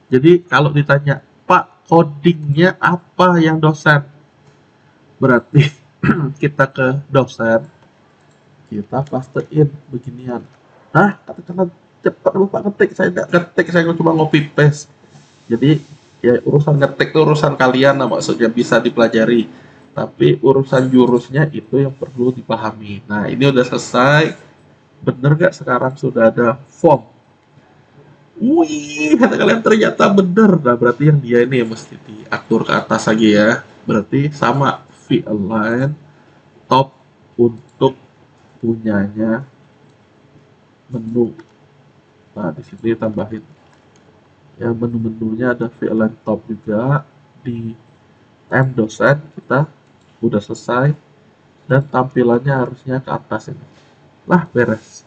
jadi kalau ditanya, Pak, codingnya apa yang dosen? Berarti kita ke dosen, kita pastein beginian. Hah? Katakan cepat Bapak ngetik, saya tidak ngetik, saya cuma copy paste. Jadi ya urusan ngetik itu urusan kalian lah, maksudnya bisa dipelajari. Tapi urusan jurusnya itu yang perlu dipahami. Nah, ini udah selesai. Bener gak sekarang sudah ada form? Wih, kata kalian ternyata bener. Nah, berarti yang dia ini mesti diatur ke atas lagi ya. Berarti sama v-align top untuk punyanya menu. Nah, di sini tambahin ya menu-menunya, ada v-align top juga di M dosen. Kita udah selesai dan tampilannya harusnya ke atas ini. Lah beres.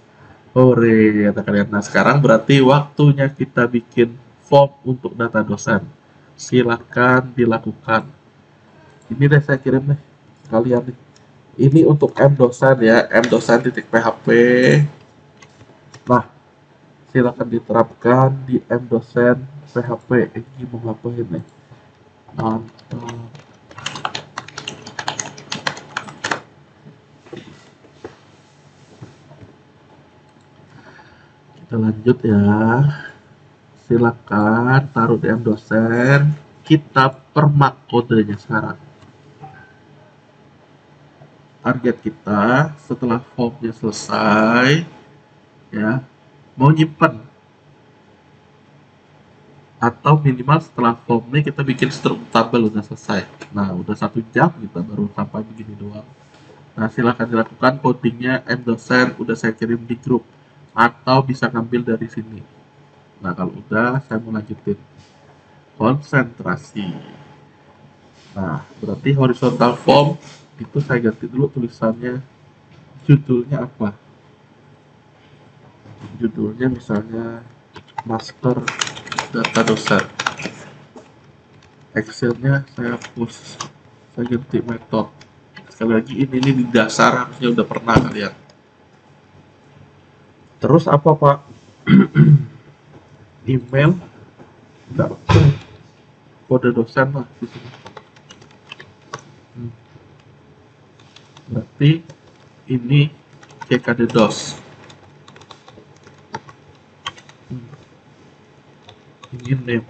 Ore kata kalian. Nah sekarang berarti waktunya kita bikin form untuk data dosen. Silakan dilakukan. Ini deh saya kirim nih kalian nih Ini untuk mdosen ya, mdosen.php. Nah, silakan diterapkan di mdosen PHP. Ini mau ngapain nih? Mantap. Kita lanjut ya. Silakan taruh di mdosen. Kita permak kodenya sekarang. Target kita setelah formnya selesai, ya, mau nyimpen atau minimal setelah formnya kita bikin struktur tabel udah selesai. Nah, udah 1 jam kita baru sampai begini doang. Nah, silahkan dilakukan codingnya mdosen udah saya kirim di grup atau bisa ngambil dari sini. Nah, kalau udah saya mau lanjutin konsentrasi. Nah, berarti horizontal form itu saya ganti dulu tulisannya, judulnya apa? Judulnya misalnya master data dosen. Excelnya saya hapus, saya ganti metode. Sekali lagi ini di dasar harusnya udah pernah kalian. Terus apa Pak? Email, enggak, kode dosen lah di sini. Berarti ini CKD DOS. Ini name.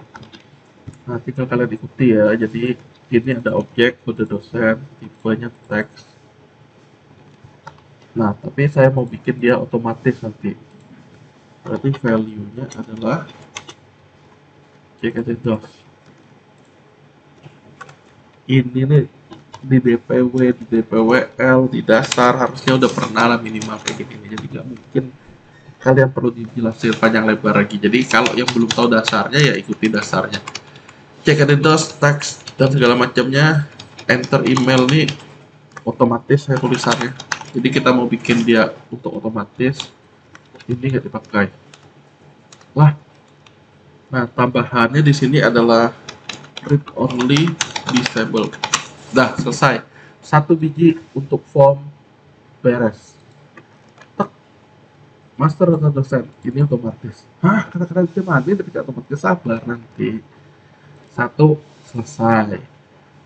Nah, tinggal kalian ikuti ya. Jadi ini ada objek kode dosen, tipenya teks. Nah, tapi saya mau bikin dia otomatis nanti. Berarti value-nya adalah CKD DOS. Ini nih di DPW, di DPWL, di dasar harusnya udah pernah lah minimal kayak gini. Jadi nggak mungkin kalian perlu dijelasin panjang lebar lagi. Jadi kalau yang belum tahu dasarnya ya ikuti dasarnya. CKD DOS, teks dan segala macamnya. Enter email nih otomatis saya tulisannya. Jadi kita mau bikin dia untuk otomatis, ini nggak dipakai. Lah, nah tambahannya di sini adalah read only disable. Dah selesai. 1 biji untuk form beres. Tek. Master data dosen ini otomatis. Hah, kata-kata itu mati tapi tidak otomatis, sabar nanti. 1 selesai.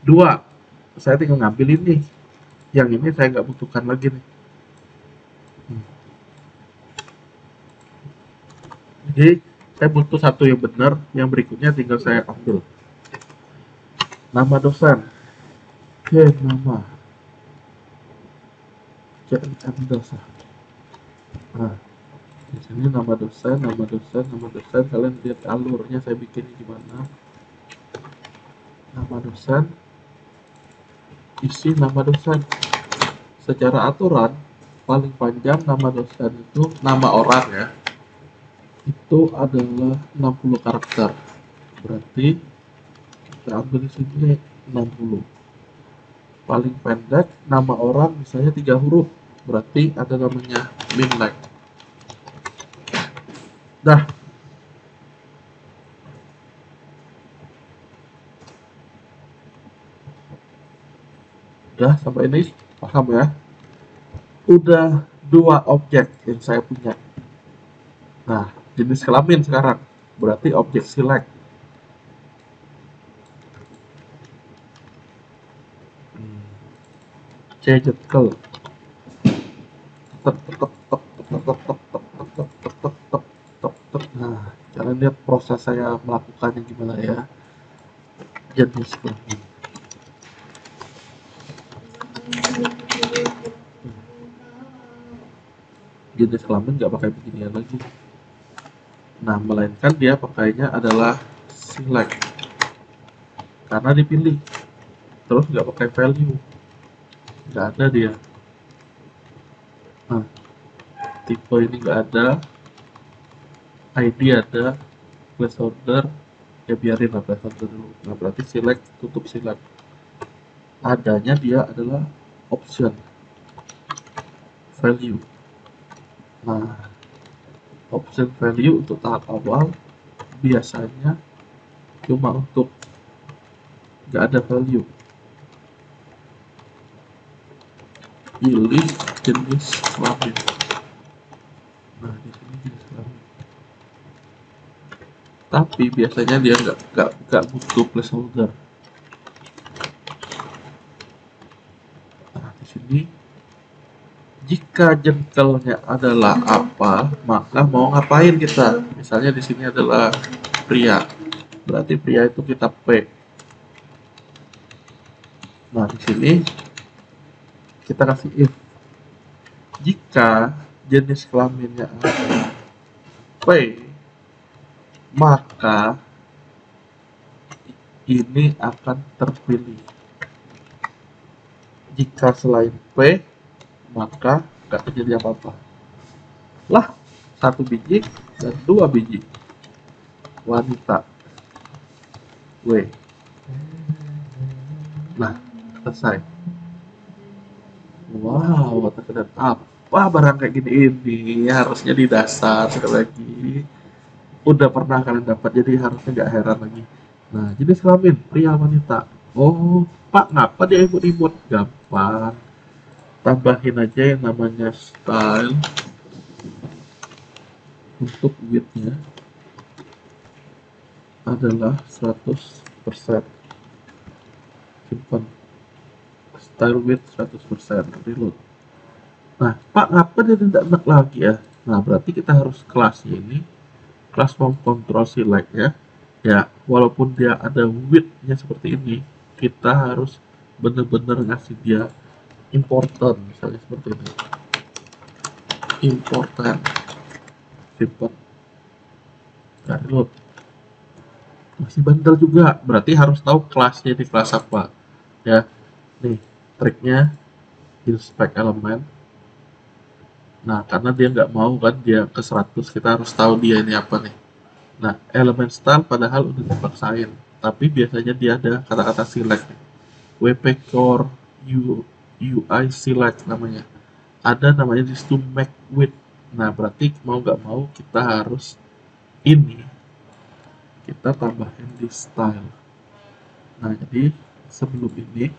2, saya tinggal ngambil ini. Yang ini saya nggak butuhkan lagi nih. Jadi saya butuh 1 yang benar, yang berikutnya tinggal saya ambil. Nama dosen. Oke, nama. CNM dosen. Nah, di sini nama dosen, nama dosen, nama dosen. Kalian lihat alurnya saya bikin gimana. Nama dosen, isi nama dosen. Secara aturan paling panjang nama dosen itu, nama orang ya, itu adalah 60 karakter. Berarti kita ambil di sini 60. Paling pendek nama orang misalnya 3 huruf. Berarti ada namanya minlek. Dah. Udah sampai ini paham ya? Udah 2 objek yang saya punya. Nah, jenis kelamin sekarang. Berarti objek select. Cejekel. Nah, kalian lihat proses saya melakukannya gimana ya. Jenis kelamin. Jenis kelamin nggak pakai beginian lagi. Nah, melainkan dia pakainya adalah select. Karena dipilih. Terus nggak pakai value. Nggak ada dia. Nah, tipe ini nggak ada. ID ada. Placeholder. Ya biarin lah placeholder dulu. Nah, berarti select, tutup select. Adanya dia adalah option. Value. Nah, option value untuk tahap awal biasanya cuma untuk nggak ada value. pilih jenis kelamin. Nah, di sini jenis kelamin. Tapi biasanya dia nggak butuh placeholder. Nah, di sini jika jengkelnya adalah apa, maka mau ngapain kita? Misalnya di sini adalah pria, berarti pria itu kita P. Nah, di sini kita kasih if. Jika jenis kelaminnya adalah P, maka ini akan terpilih. Jika selain P, maka nggak terjadi apa-apa. Lah, 1 biji dan 2 biji. Wanita. W. Nah, selesai. Wow, terkadang apa barang kayak gini ini harusnya di dasar sekali lagi. Udah pernah kalian dapat, jadi harusnya nggak heran lagi. Nah, jenis kelamin pria wanita. Oh, Pak, ngapa dia imut-imut? Gampang. Tambahin aja yang namanya style untuk width-nya adalah 100%. Simpan. Style width 100%. Reload. Nah, Pak, ngapa dia tidak enak lagi ya? Nah, berarti kita harus kelasnya ini kelas form control select ya. Ya, walaupun dia ada width-nya seperti ini, kita harus benar-benar ngasih dia important, misalnya seperti ini. Important. Simpan. Nah, reload. Masih bandel juga, berarti harus tahu kelasnya di kelas apa. Ya, nih triknya inspect element. Nah, karena dia nggak mau kan dia ke 100, kita harus tahu dia ini apa nih. Nah, elemen style padahal udah dipaksain, tapi biasanya dia ada kata-kata select. WP core UI select namanya. Ada namanya di situ make with. Nah, berarti mau nggak mau kita harus ini kita tambahin di style. Nah, jadi sebelum ini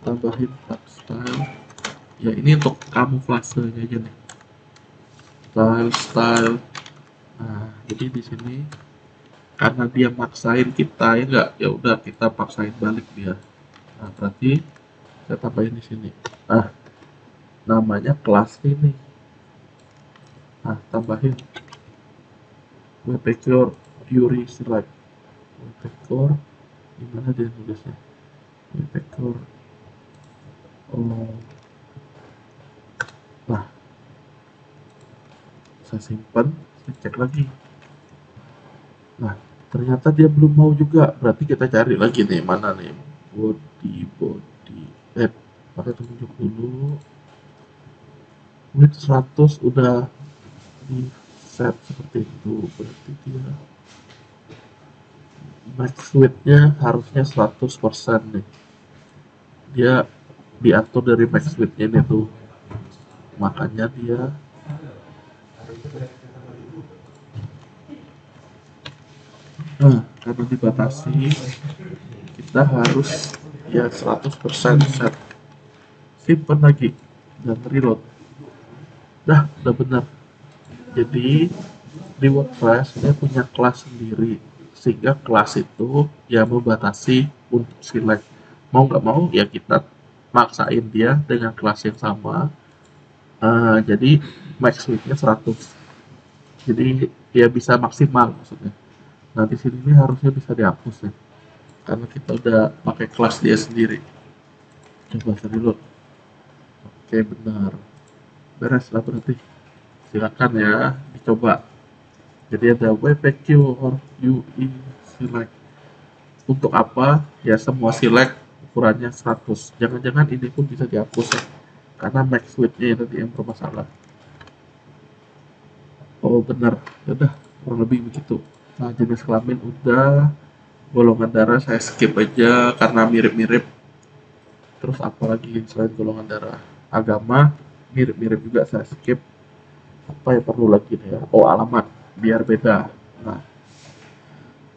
tambahin tab style. Ya, ini untuk kamuflasenya aja nih. Style. Nah, jadi di sini karena dia maksain kita ya enggak, ya udah kita paksain balik dia. Nah, berarti saya tambahin di sini. Nah, namanya kelas ini. Nah, tambahin wpcore Fury select. Wpcore gimana dia nulisnya? Wpcore. Oh. Nah, saya simpan, saya cek lagi. Nah, ternyata dia belum mau juga, berarti kita cari lagi nih, mana nih body pakai tunjuk dulu. Width 100 udah di set seperti itu, berarti dia max width-nya harusnya 100% nih. Dia diatur dari max width-nya nih tuh, makanya dia karena dibatasi kita harus ya 100% set. Simpan lagi dan reload. Udah benar. Jadi di WordPress dia punya kelas sendiri, sehingga kelas itu ya membatasi untuk select. Mau nggak mau ya kita maksain dia dengan kelas yang sama. Jadi max width-nya 100. Jadi ya bisa maksimal maksudnya. Nah, di sini ini harusnya bisa dihapus ya, karena kita udah pakai kelas dia sendiri. Coba saya reload. Oke, benar. Beres lah berarti. Silakan ya dicoba. Jadi ada WPQ or UI select. Untuk apa? Ya semua select ukurannya 100. Jangan-jangan ini pun bisa dihapus ya, karena max width-nya tadi yang bermasalah. Oh benar, udah kurang lebih begitu. Nah, jenis kelamin udah, golongan darah saya skip aja karena mirip-mirip. Terus apalagi selain golongan darah? Agama mirip-mirip juga saya skip. Apa yang perlu lagi nih ya? Oh, alamat biar beda. Nah,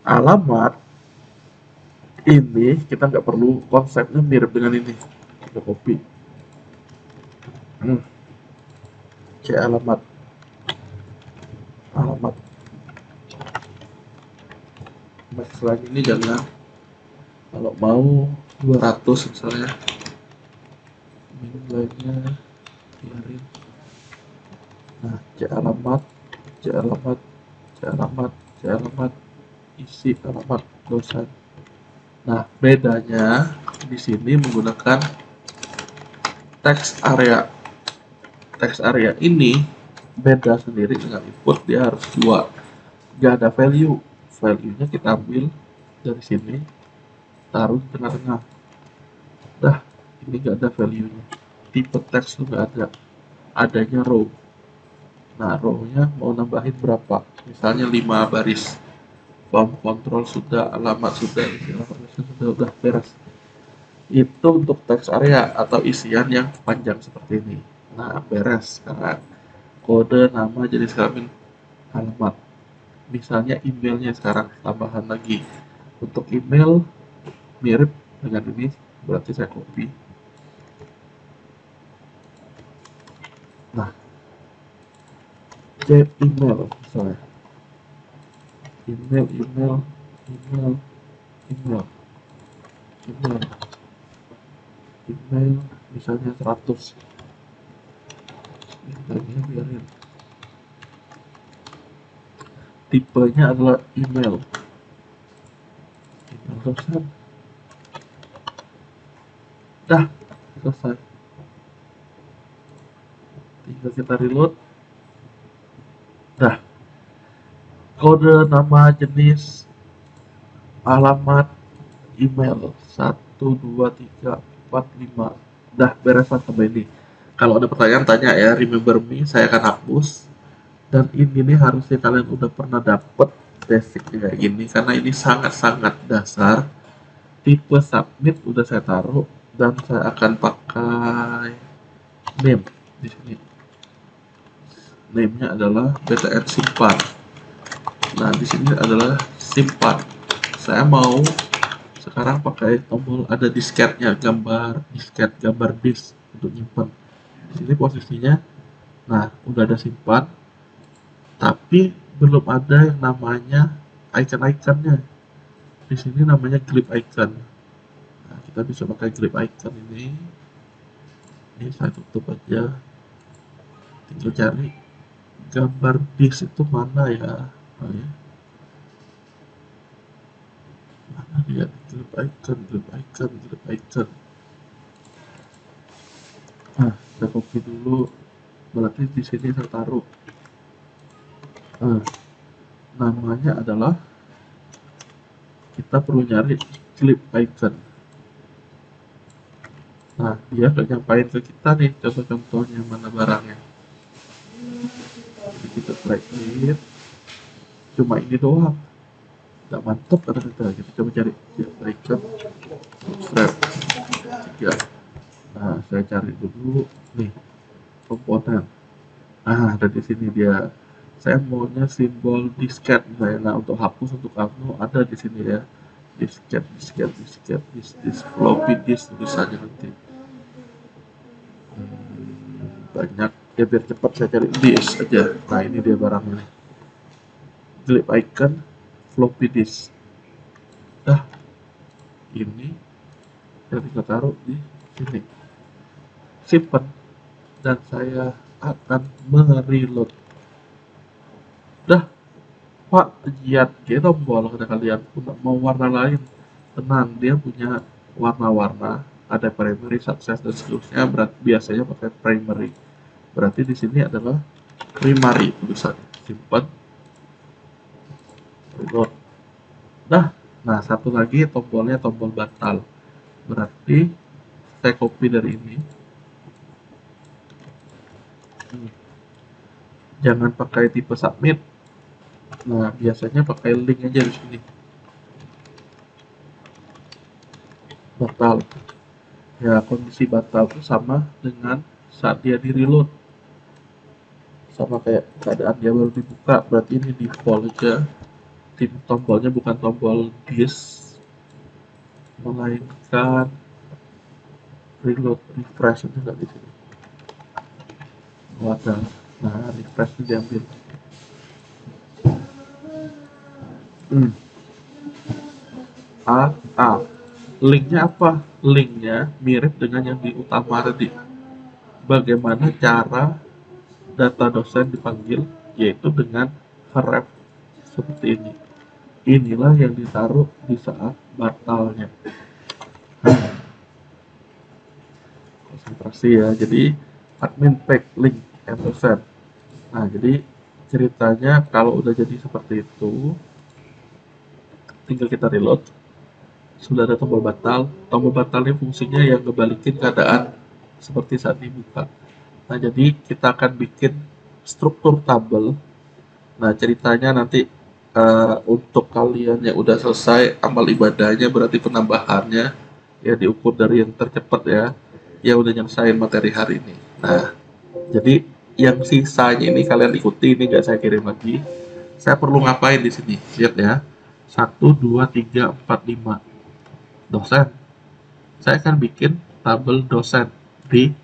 alamat ini kita nggak perlu konsepnya mirip dengan ini. Kita copy. cek alamat max line ini jangan, kalau mau 200 misalnya, min line-nya biarin. Nah, cek alamat, isi alamat dosen. Nah, bedanya di sini menggunakan text area. Text area ini beda sendiri dengan input, dia harus dua. Gak ada value. Value-nya kita ambil dari sini, taruh di tengah-tengah. Dah, ini gak ada value-nya. Tipe teks tuh gak ada. Adanya row. Nah, row-nya mau nambahin berapa? Misalnya 5 baris. Form control sudah, alamat sudah, isi alamat sudah, udah beres. Itu untuk teks area atau isian yang panjang seperti ini. Nah, beres sekarang. Kode, nama, jenis kelamin, alamat. Misalnya emailnya sekarang tambahan lagi. Untuk email mirip dengan ini, berarti saya copy. Nah, chat email misalnya. Email misalnya 100. Emailnya biarin. Tipenya adalah email dosen. Dah, selesai. Tinggal kita reload. Dah. Kode, nama, jenis, alamat, email 1, 2, 3, 4, 5. Dah, beres sampai ini. Kalau ada pertanyaan tanya ya, remember me, saya akan hapus. Dan ini nih harusnya kalian udah pernah dapet basic kayak gini, karena ini sangat-sangat dasar. Tipe submit udah saya taruh, dan saya akan pakai name di sini. Name-nya adalah btn simpan. Nah, di sini adalah simpan. Saya mau sekarang pakai tombol ada disketnya, gambar disket, gambar disk untuk nyimpan. Di sini posisinya, nah udah ada simpan, tapi belum ada yang namanya icon-iconnya. Di sini namanya clip icon. Nah, kita bisa pakai clip icon ini. Ini saya tutup aja. Tinggal cari gambar disk itu mana ya? Oh, ya. Mana dia? Clip icon. Nah, saya copy dulu. Berarti di sini saya taruh. Nah, namanya adalah, kita perlu nyari clip icon. Nah, dia nggak nyampain ke kita nih contoh-contohnya mana barangnya. Jadi kita drag it, cuma ini doang, nggak mantap kata kita coba cari clip icon, strap 3. Nah, saya cari dulu nih komponen. Nah, ada di sini dia. Saya maunya simbol disket misalnya. Nah, untuk hapus untuk kamu ada di sini ya. Disket, floppy disk tulisannya nanti. Banyak ya, biar cepat saya cari disk aja. Nah, ini dia barangnya. Clip icon, floppy disk. Dah, ini saya tinggal taruh di sini. Simpan, dan saya akan mereload. Dah, Pak, lihat dia tombol kata kalian mau warna lain, tenang, dia punya warna-warna, ada primary, success dan seterusnya. Biasanya pakai primary, berarti di sini adalah primary tulisannya. Simpan, reload. Nah, satu lagi tombolnya tombol batal, berarti saya copy dari ini. Jangan pakai tipe submit. Nah, biasanya pakai link aja di sini. Batal. Ya, kondisi batal itu sama dengan saat dia di reload. Sama kayak keadaan dia baru dibuka, berarti ini default aja. Tombolnya bukan tombol disk, melainkan reload, refresh itu nggak di sini. Oh, ada. Nah, refresh diambil. Hmm. Linknya apa? Linknya mirip dengan yang di utama tadi. Bagaimana cara data dosen dipanggil, yaitu dengan href seperti ini. Inilah yang ditaruh di saat batalnya. Konsentrasi ya. Jadi admin pack link and dosen. Nah, jadi ceritanya kalau udah jadi seperti itu, tinggal kita reload. Sudah ada tombol batal. Tombol batalnya fungsinya yang ngebalikin keadaan seperti saat dibuka. Nah, jadi kita akan bikin struktur tabel. Nah, ceritanya nanti untuk kalian yang udah selesai amal ibadahnya, berarti penambahannya ya diukur dari yang tercepat ya, yang udah nyelesain materi hari ini. Nah, jadi yang sisanya ini kalian ikuti, ini nggak saya kirim lagi. Saya perlu ngapain di sini? Lihat ya. 1, 2, 3, 4, 5 dosen. Saya akan bikin tabel dosen di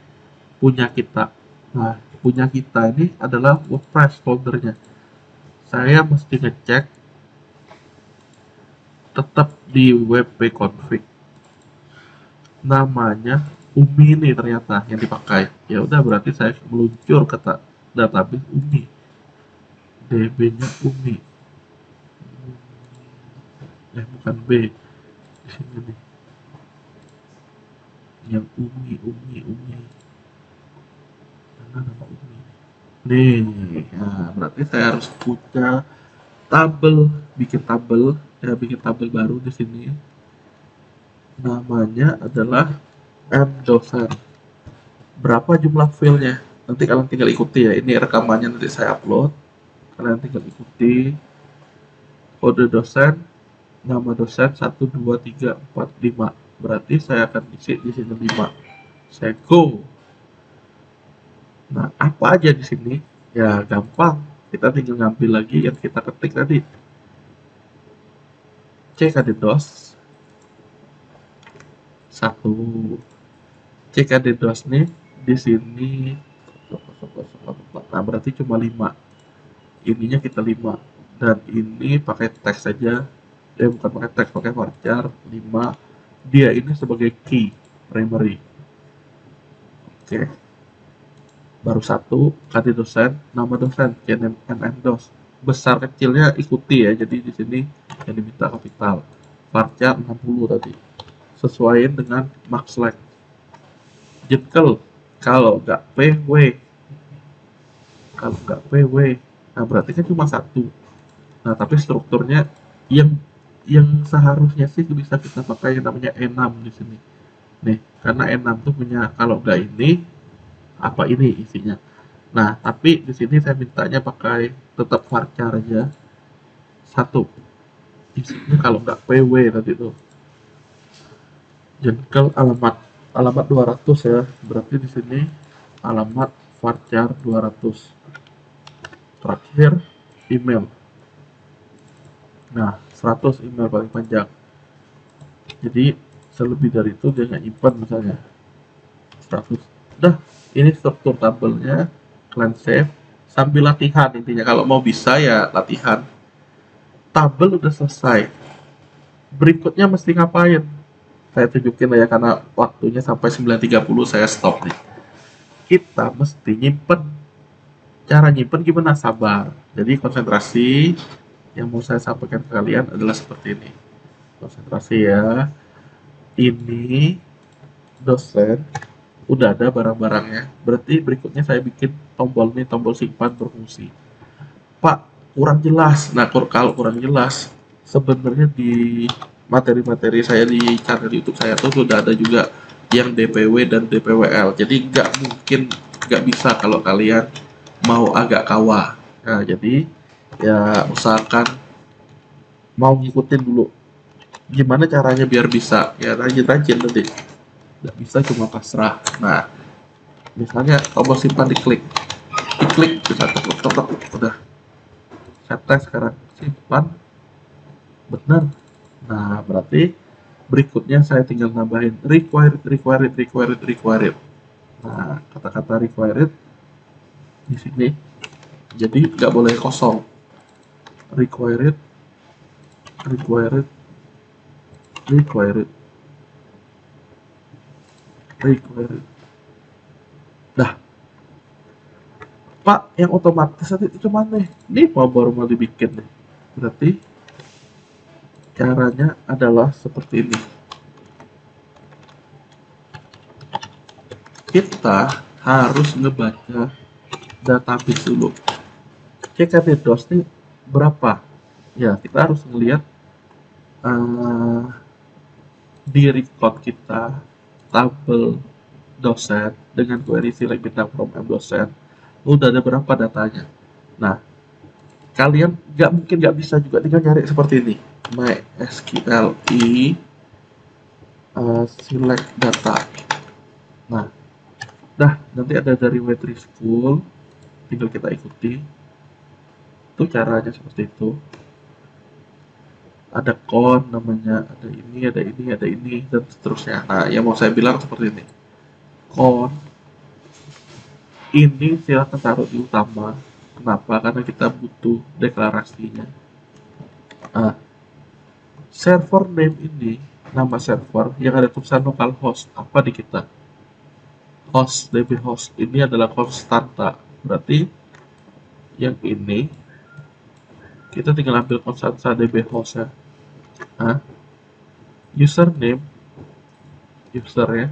punya kita. Nah, punya kita ini adalah WordPress foldernya. Saya mesti ngecek tetap di wp config. Namanya Umi ini ternyata yang dipakai. Ya udah, berarti saya meluncur ke database Umi. DB-nya Umi. Bukan B. Di sini nih. Yang Umi. Mana nama Umi? Nih, nah, berarti saya harus punya tabel, bikin tabel baru di sini. Namanya adalah mdosen. Berapa jumlah filenya? Nanti kalian tinggal ikuti ya. Ini rekamannya nanti saya upload. Kalian tinggal ikuti. Kode dosen, nama dosen 1, 2, 3, 4, 5. Berarti saya akan isi di sini 5. Saya go. Nah, apa aja di sini? Ya, gampang. Kita tinggal ngambil lagi yang kita ketik tadi. CKD-DOS 1. CKD-DOS nih di sini. Nah, berarti cuma 5. Ininya kita 5. Dan ini pakai teks saja. Bukan pakai teks, pakai varchar 5. Dia ini sebagai key primary. Oke. Baru 1, KD dosen, nama dosen, CNMMDOS. Besar kecilnya ikuti ya, jadi di sini yang diminta kapital. Varchar 60 tadi. Sesuaiin dengan max length. Jekyll, kalau nggak PW. Nah, berarti kan cuma 1. Nah, tapi strukturnya yang seharusnya sih bisa kita pakai yang namanya E6 di sini. Nih, karena E6 tuh punya, kalau nggak ini, apa ini isinya. Nah, tapi di sini saya mintanya pakai tetap varchar aja. 1. Isinya kalau nggak PW tadi tuh. Jengkel alamat 200 ya. Berarti di sini alamat varchar 200. Terakhir email. Nah, 100 email paling panjang. Jadi selebih dari itu dia nggak nyimpan misalnya 100. Udah, ini struktur tabelnya. Kalian save sambil latihan, intinya kalau mau bisa ya latihan. Tabel udah selesai. Berikutnya mesti ngapain? Saya tunjukin lah ya, karena waktunya sampai 9.30 saya stop nih. Kita mesti nyimpen. Cara nyimpen gimana? Sabar. Jadi konsentrasi. Yang mau saya sampaikan ke kalian adalah seperti ini. Konsentrasi ya. Ini dosen udah ada barang-barangnya. Berarti berikutnya saya bikin tombol nih, tombol simpan berfungsi. Pak, kurang jelas. Nah, kalau kurang jelas, sebenarnya di materi-materi saya di channel YouTube saya tuh sudah ada juga yang DPW dan DPWL. Jadi nggak bisa kalau kalian mau agak kawah. Nah, jadi ya usahakan mau ngikutin dulu gimana caranya biar bisa, ya rajin-rajin nanti. Nggak bisa cuma pasrah. Nah, misalnya tombol simpan diklik bisa tetap udah. Saya tes sekarang, simpan benar. Nah, berarti berikutnya saya tinggal nambahin required. Nah, kata-kata required di sini. Jadi nggak boleh kosong. Required, required, required, required. Dah, Pak, yang otomatis nanti itu mana? Ini baru mau dibikin nih. Berarti caranya adalah seperti ini. Kita harus ngebaca database dulu. CKD DOS ini berapa? Ya, kita harus ngelihat di record kita tabel dosen dengan query select bintang from M dosen udah ada berapa datanya. Nah, kalian nggak bisa juga tinggal nyari seperti ini, MySQL select data. Nah, nanti ada dari Wetri School, tinggal kita ikuti. Itu caranya seperti itu. Ada con namanya, ada ini, dan seterusnya. Nah, yang mau saya bilang seperti ini. Con ini silakan taruh di utama. Kenapa? Karena kita butuh deklarasinya. Nah, server name ini, nama server yang ada tulisan localhost, apa di kita? Host, DB host ini adalah konstanta. Berarti yang ini kita tinggal ambil konstanta DB host ya. Nah, username, user ya,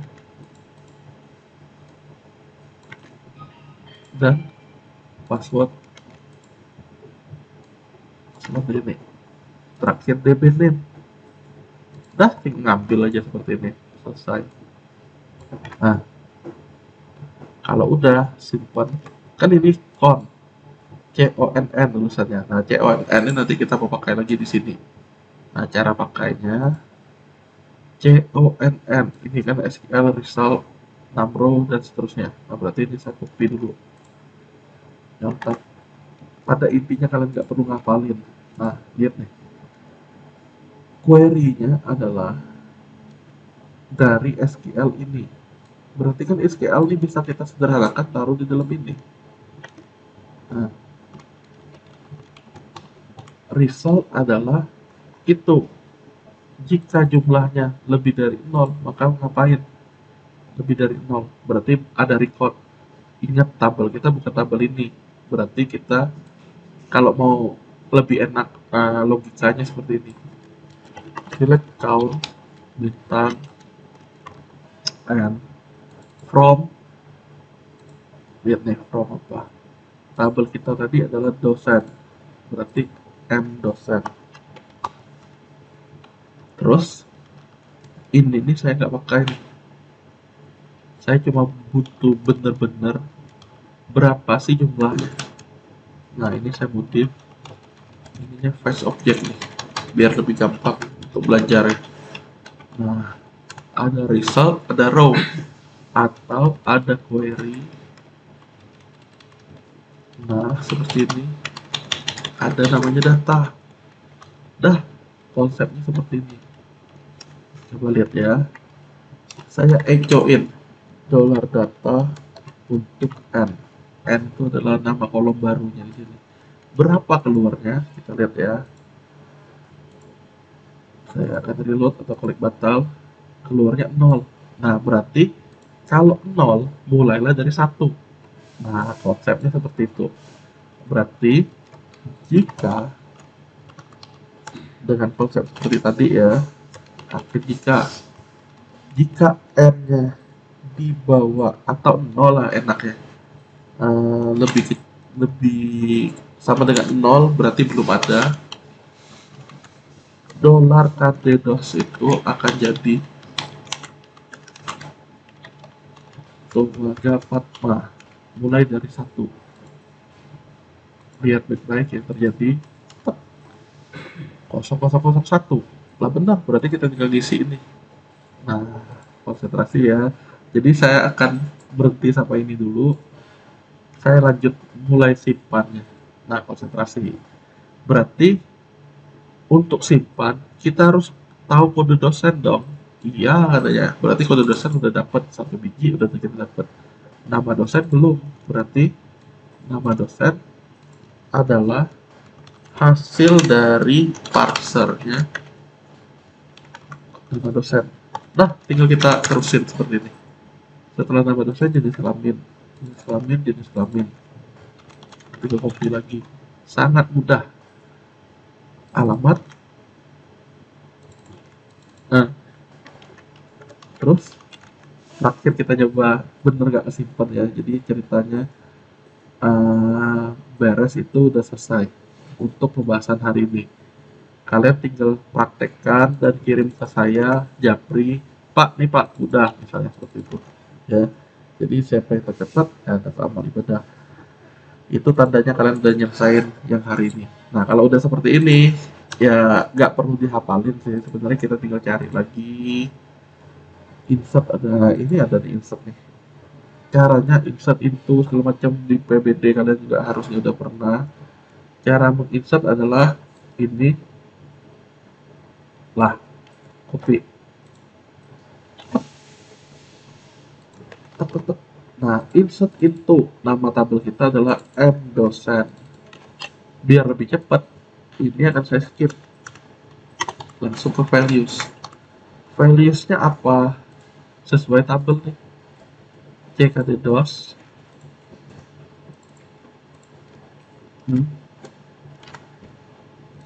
dan password seperti ini. Terakhir DB name. Tinggal ngambil aja seperti ini, selesai. Nah, kalau udah simpan, kan ini con tulisannya. Nah, conn ini nanti kita mau pakai lagi di sini. Nah, cara pakainya conn ini kan SQL result numrow dan seterusnya. Nah, berarti ini saya copy dulu. Nyontek. Pada intinya kalian nggak perlu ngapalin. Nah, lihat nih. Query-nya adalah dari SQL ini. Berarti kan SQL ini bisa kita sederhanakan taruh di dalam ini. Nah, result adalah itu. Jika jumlahnya lebih dari 0, maka ngapain? Lebih dari 0, berarti ada record. Ingat, tabel kita bukan tabel ini. Berarti kita kalau mau lebih enak logikanya seperti ini. Select count bintang and from. Lihat nih, from apa? Tabel kita tadi adalah dosen, berarti M dosen. Terus ini nih saya nggak pakai nih. Saya cuma butuh bener-bener berapa sih jumlahnya. Nah, ini saya modif ininya face object nih, biar lebih gampang untuk belajar ya. Nah, ada result, ada row, atau ada query. Nah, seperti ini. Ada namanya data. Konsepnya seperti ini. Coba lihat ya. Saya echoin $data untuk n. N itu adalah nama kolom barunya di sini. Berapa keluarnya? Kita lihat ya. Saya akan reload atau klik batal. Keluarnya 0. Nah, berarti kalau 0 mulailah dari 1. Nah, konsepnya seperti itu. Berarti jika dengan konsep seperti tadi ya, tapi jika n-nya di bawah atau 0 lah enaknya, lebih sama dengan 0 berarti belum ada. $kd-dos itu akan jadi Tomaga Fatma mulai dari 1. Lihat baik-baik yang terjadi 0001 lah, benar, berarti kita tinggal ngisi ini. Nah, konsentrasi ya. Jadi saya akan berhenti sampai ini dulu, saya lanjut mulai simpannya. Nah, konsentrasi berarti untuk simpan kita harus tahu kode dosen dong. Iya katanya, berarti kode dosen udah dapat 1 biji, udah kita dapat. Nama dosen belum, berarti Nama dosen adalah hasil dari parsernya nama dosen. Nah, tinggal kita terusin seperti ini. Setelah nama dosen jenis kelamin, jenis kelamin. Tinggal copy lagi. Sangat mudah. Alamat. Nah, terus terakhir kita coba bener gak kesimpan ya. Jadi ceritanya beres, itu udah selesai untuk pembahasan hari ini. Kalian tinggal praktekkan dan kirim ke saya, Japri, Pak, nih Pak, udah, misalnya seperti itu. Ya, jadi siapa yang tercepat, ya dapat amal ibadah. Itu tandanya kalian udah nyelesain yang hari ini. Nah, kalau udah seperti ini, ya nggak perlu dihafalin sih. Sebenarnya kita tinggal cari lagi. Insert ada di insert nih. Caranya insert into segala macam di PBD kalian juga harusnya udah pernah. Cara menginsert adalah ini lah, copy. Nah, insert into nama tabel kita adalah M dosen. Biar lebih cepat, ini akan saya skip. Langsung ke values. Valuesnya apa? Sesuai tabel nih. CKD DOS.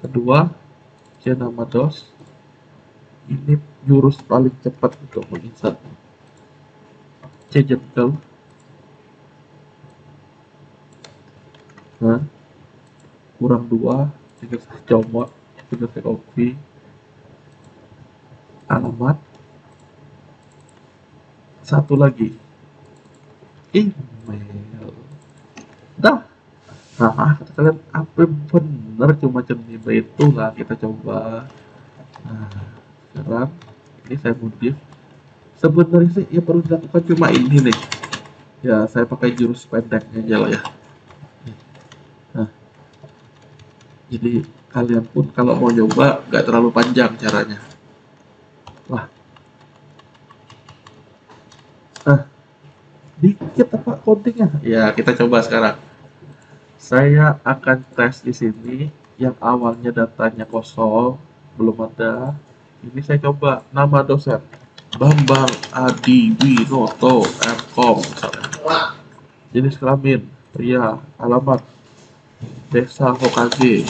Kedua, C nama DOS. Ini jurus paling cepat untuk menginsert. C jengkel. Nah, kurang 2, tinggal saya comot, tinggal saya copy. Alamat. Satu lagi, email. Dah. Nah, kalian apa bener cuma email itulah kita coba. Nah, sekarang ini saya modif. Sebenarnya sih yang perlu dilakukan cuma ini nih. Ya, saya pakai jurus pendeknya aja lah ya. Nah, jadi kalian pun kalau mau nyoba nggak terlalu panjang caranya. Wah. Nah, dikit apa codingnya? Ya, kita coba sekarang. Saya akan tes di sini yang awalnya datanya kosong, belum ada. Ini saya coba nama dosen. Bambang Adi Winoto Mkom misalnya. Jenis kelamin pria, alamat Desa Hokage,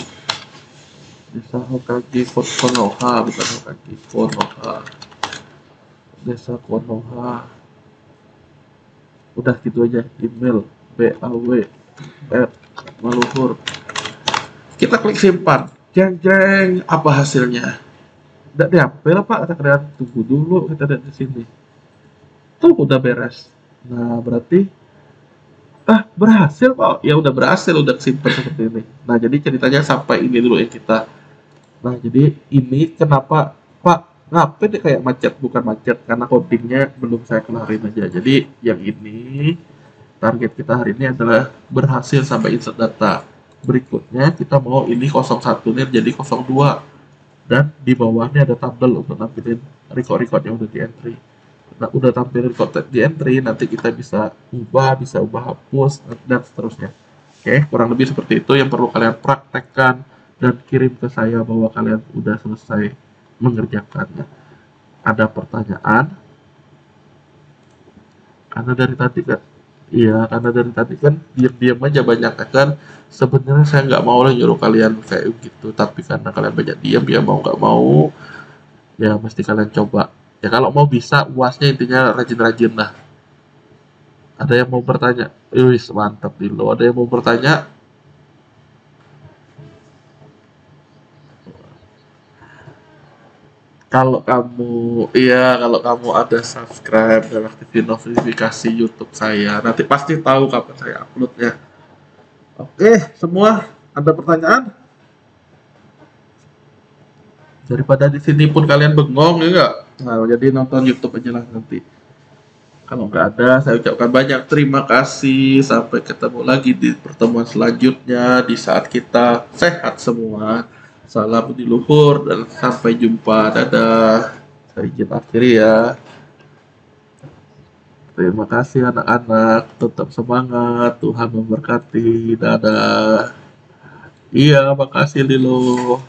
Konoha, bukan Hokage, Konoha, Desa Konoha. Udah gitu aja. Email baw@maluhur. Kita klik simpan. Jeng, apa hasilnya? Tidak diambil Pak, kata kalian. Tunggu dulu, kita lihat di sini. Tuh udah beres. Nah, berarti berhasil Pak. Ya udah berhasil, udah simpan seperti ini. Nah, jadi ceritanya sampai ini dulu ya kita. Nah, jadi ini kenapa Pak ngapain dia kayak macet? Bukan macet, karena codingnya belum saya kelarin aja. Jadi yang ini target kita hari ini adalah berhasil sampai insert data. Berikutnya kita mau ini 01 nih jadi 02. Dan di bawahnya ada tabel untuk nampilin record yang udah di entry. Nah, udah tampil record di entry, nanti kita bisa ubah hapus, dan seterusnya. Oke, kurang lebih seperti itu yang perlu kalian praktekkan dan kirim ke saya bahwa kalian udah selesai mengerjakannya. Ada pertanyaan? Karena dari tadi kan diam-diam aja banyak kan. Sebenarnya saya nggak mau lah nyuruh kalian kayak gitu, tapi karena kalian banyak diam, ya mau nggak mau ya mesti kalian coba. Ya kalau mau bisa UASnya intinya rajin-rajin lah. Ada yang mau bertanya? Wis mantap dulu. Ada yang mau bertanya? Kalau kamu ada subscribe dan aktifin notifikasi YouTube saya, nanti pasti tahu kapan saya uploadnya. Oke, semua ada pertanyaan? Daripada di sini pun kalian bengong ya nggak? Nah, jadi nonton YouTube aja lah nanti. Kalau nggak ada, saya ucapkan banyak terima kasih. Sampai ketemu lagi di pertemuan selanjutnya di saat kita sehat semua. Salam di luhur dan sampai jumpa. Dadah. Saya izin akhiri ya. Terima kasih anak-anak, tetap semangat, Tuhan memberkati. Dadah. Iya, makasih Lilo.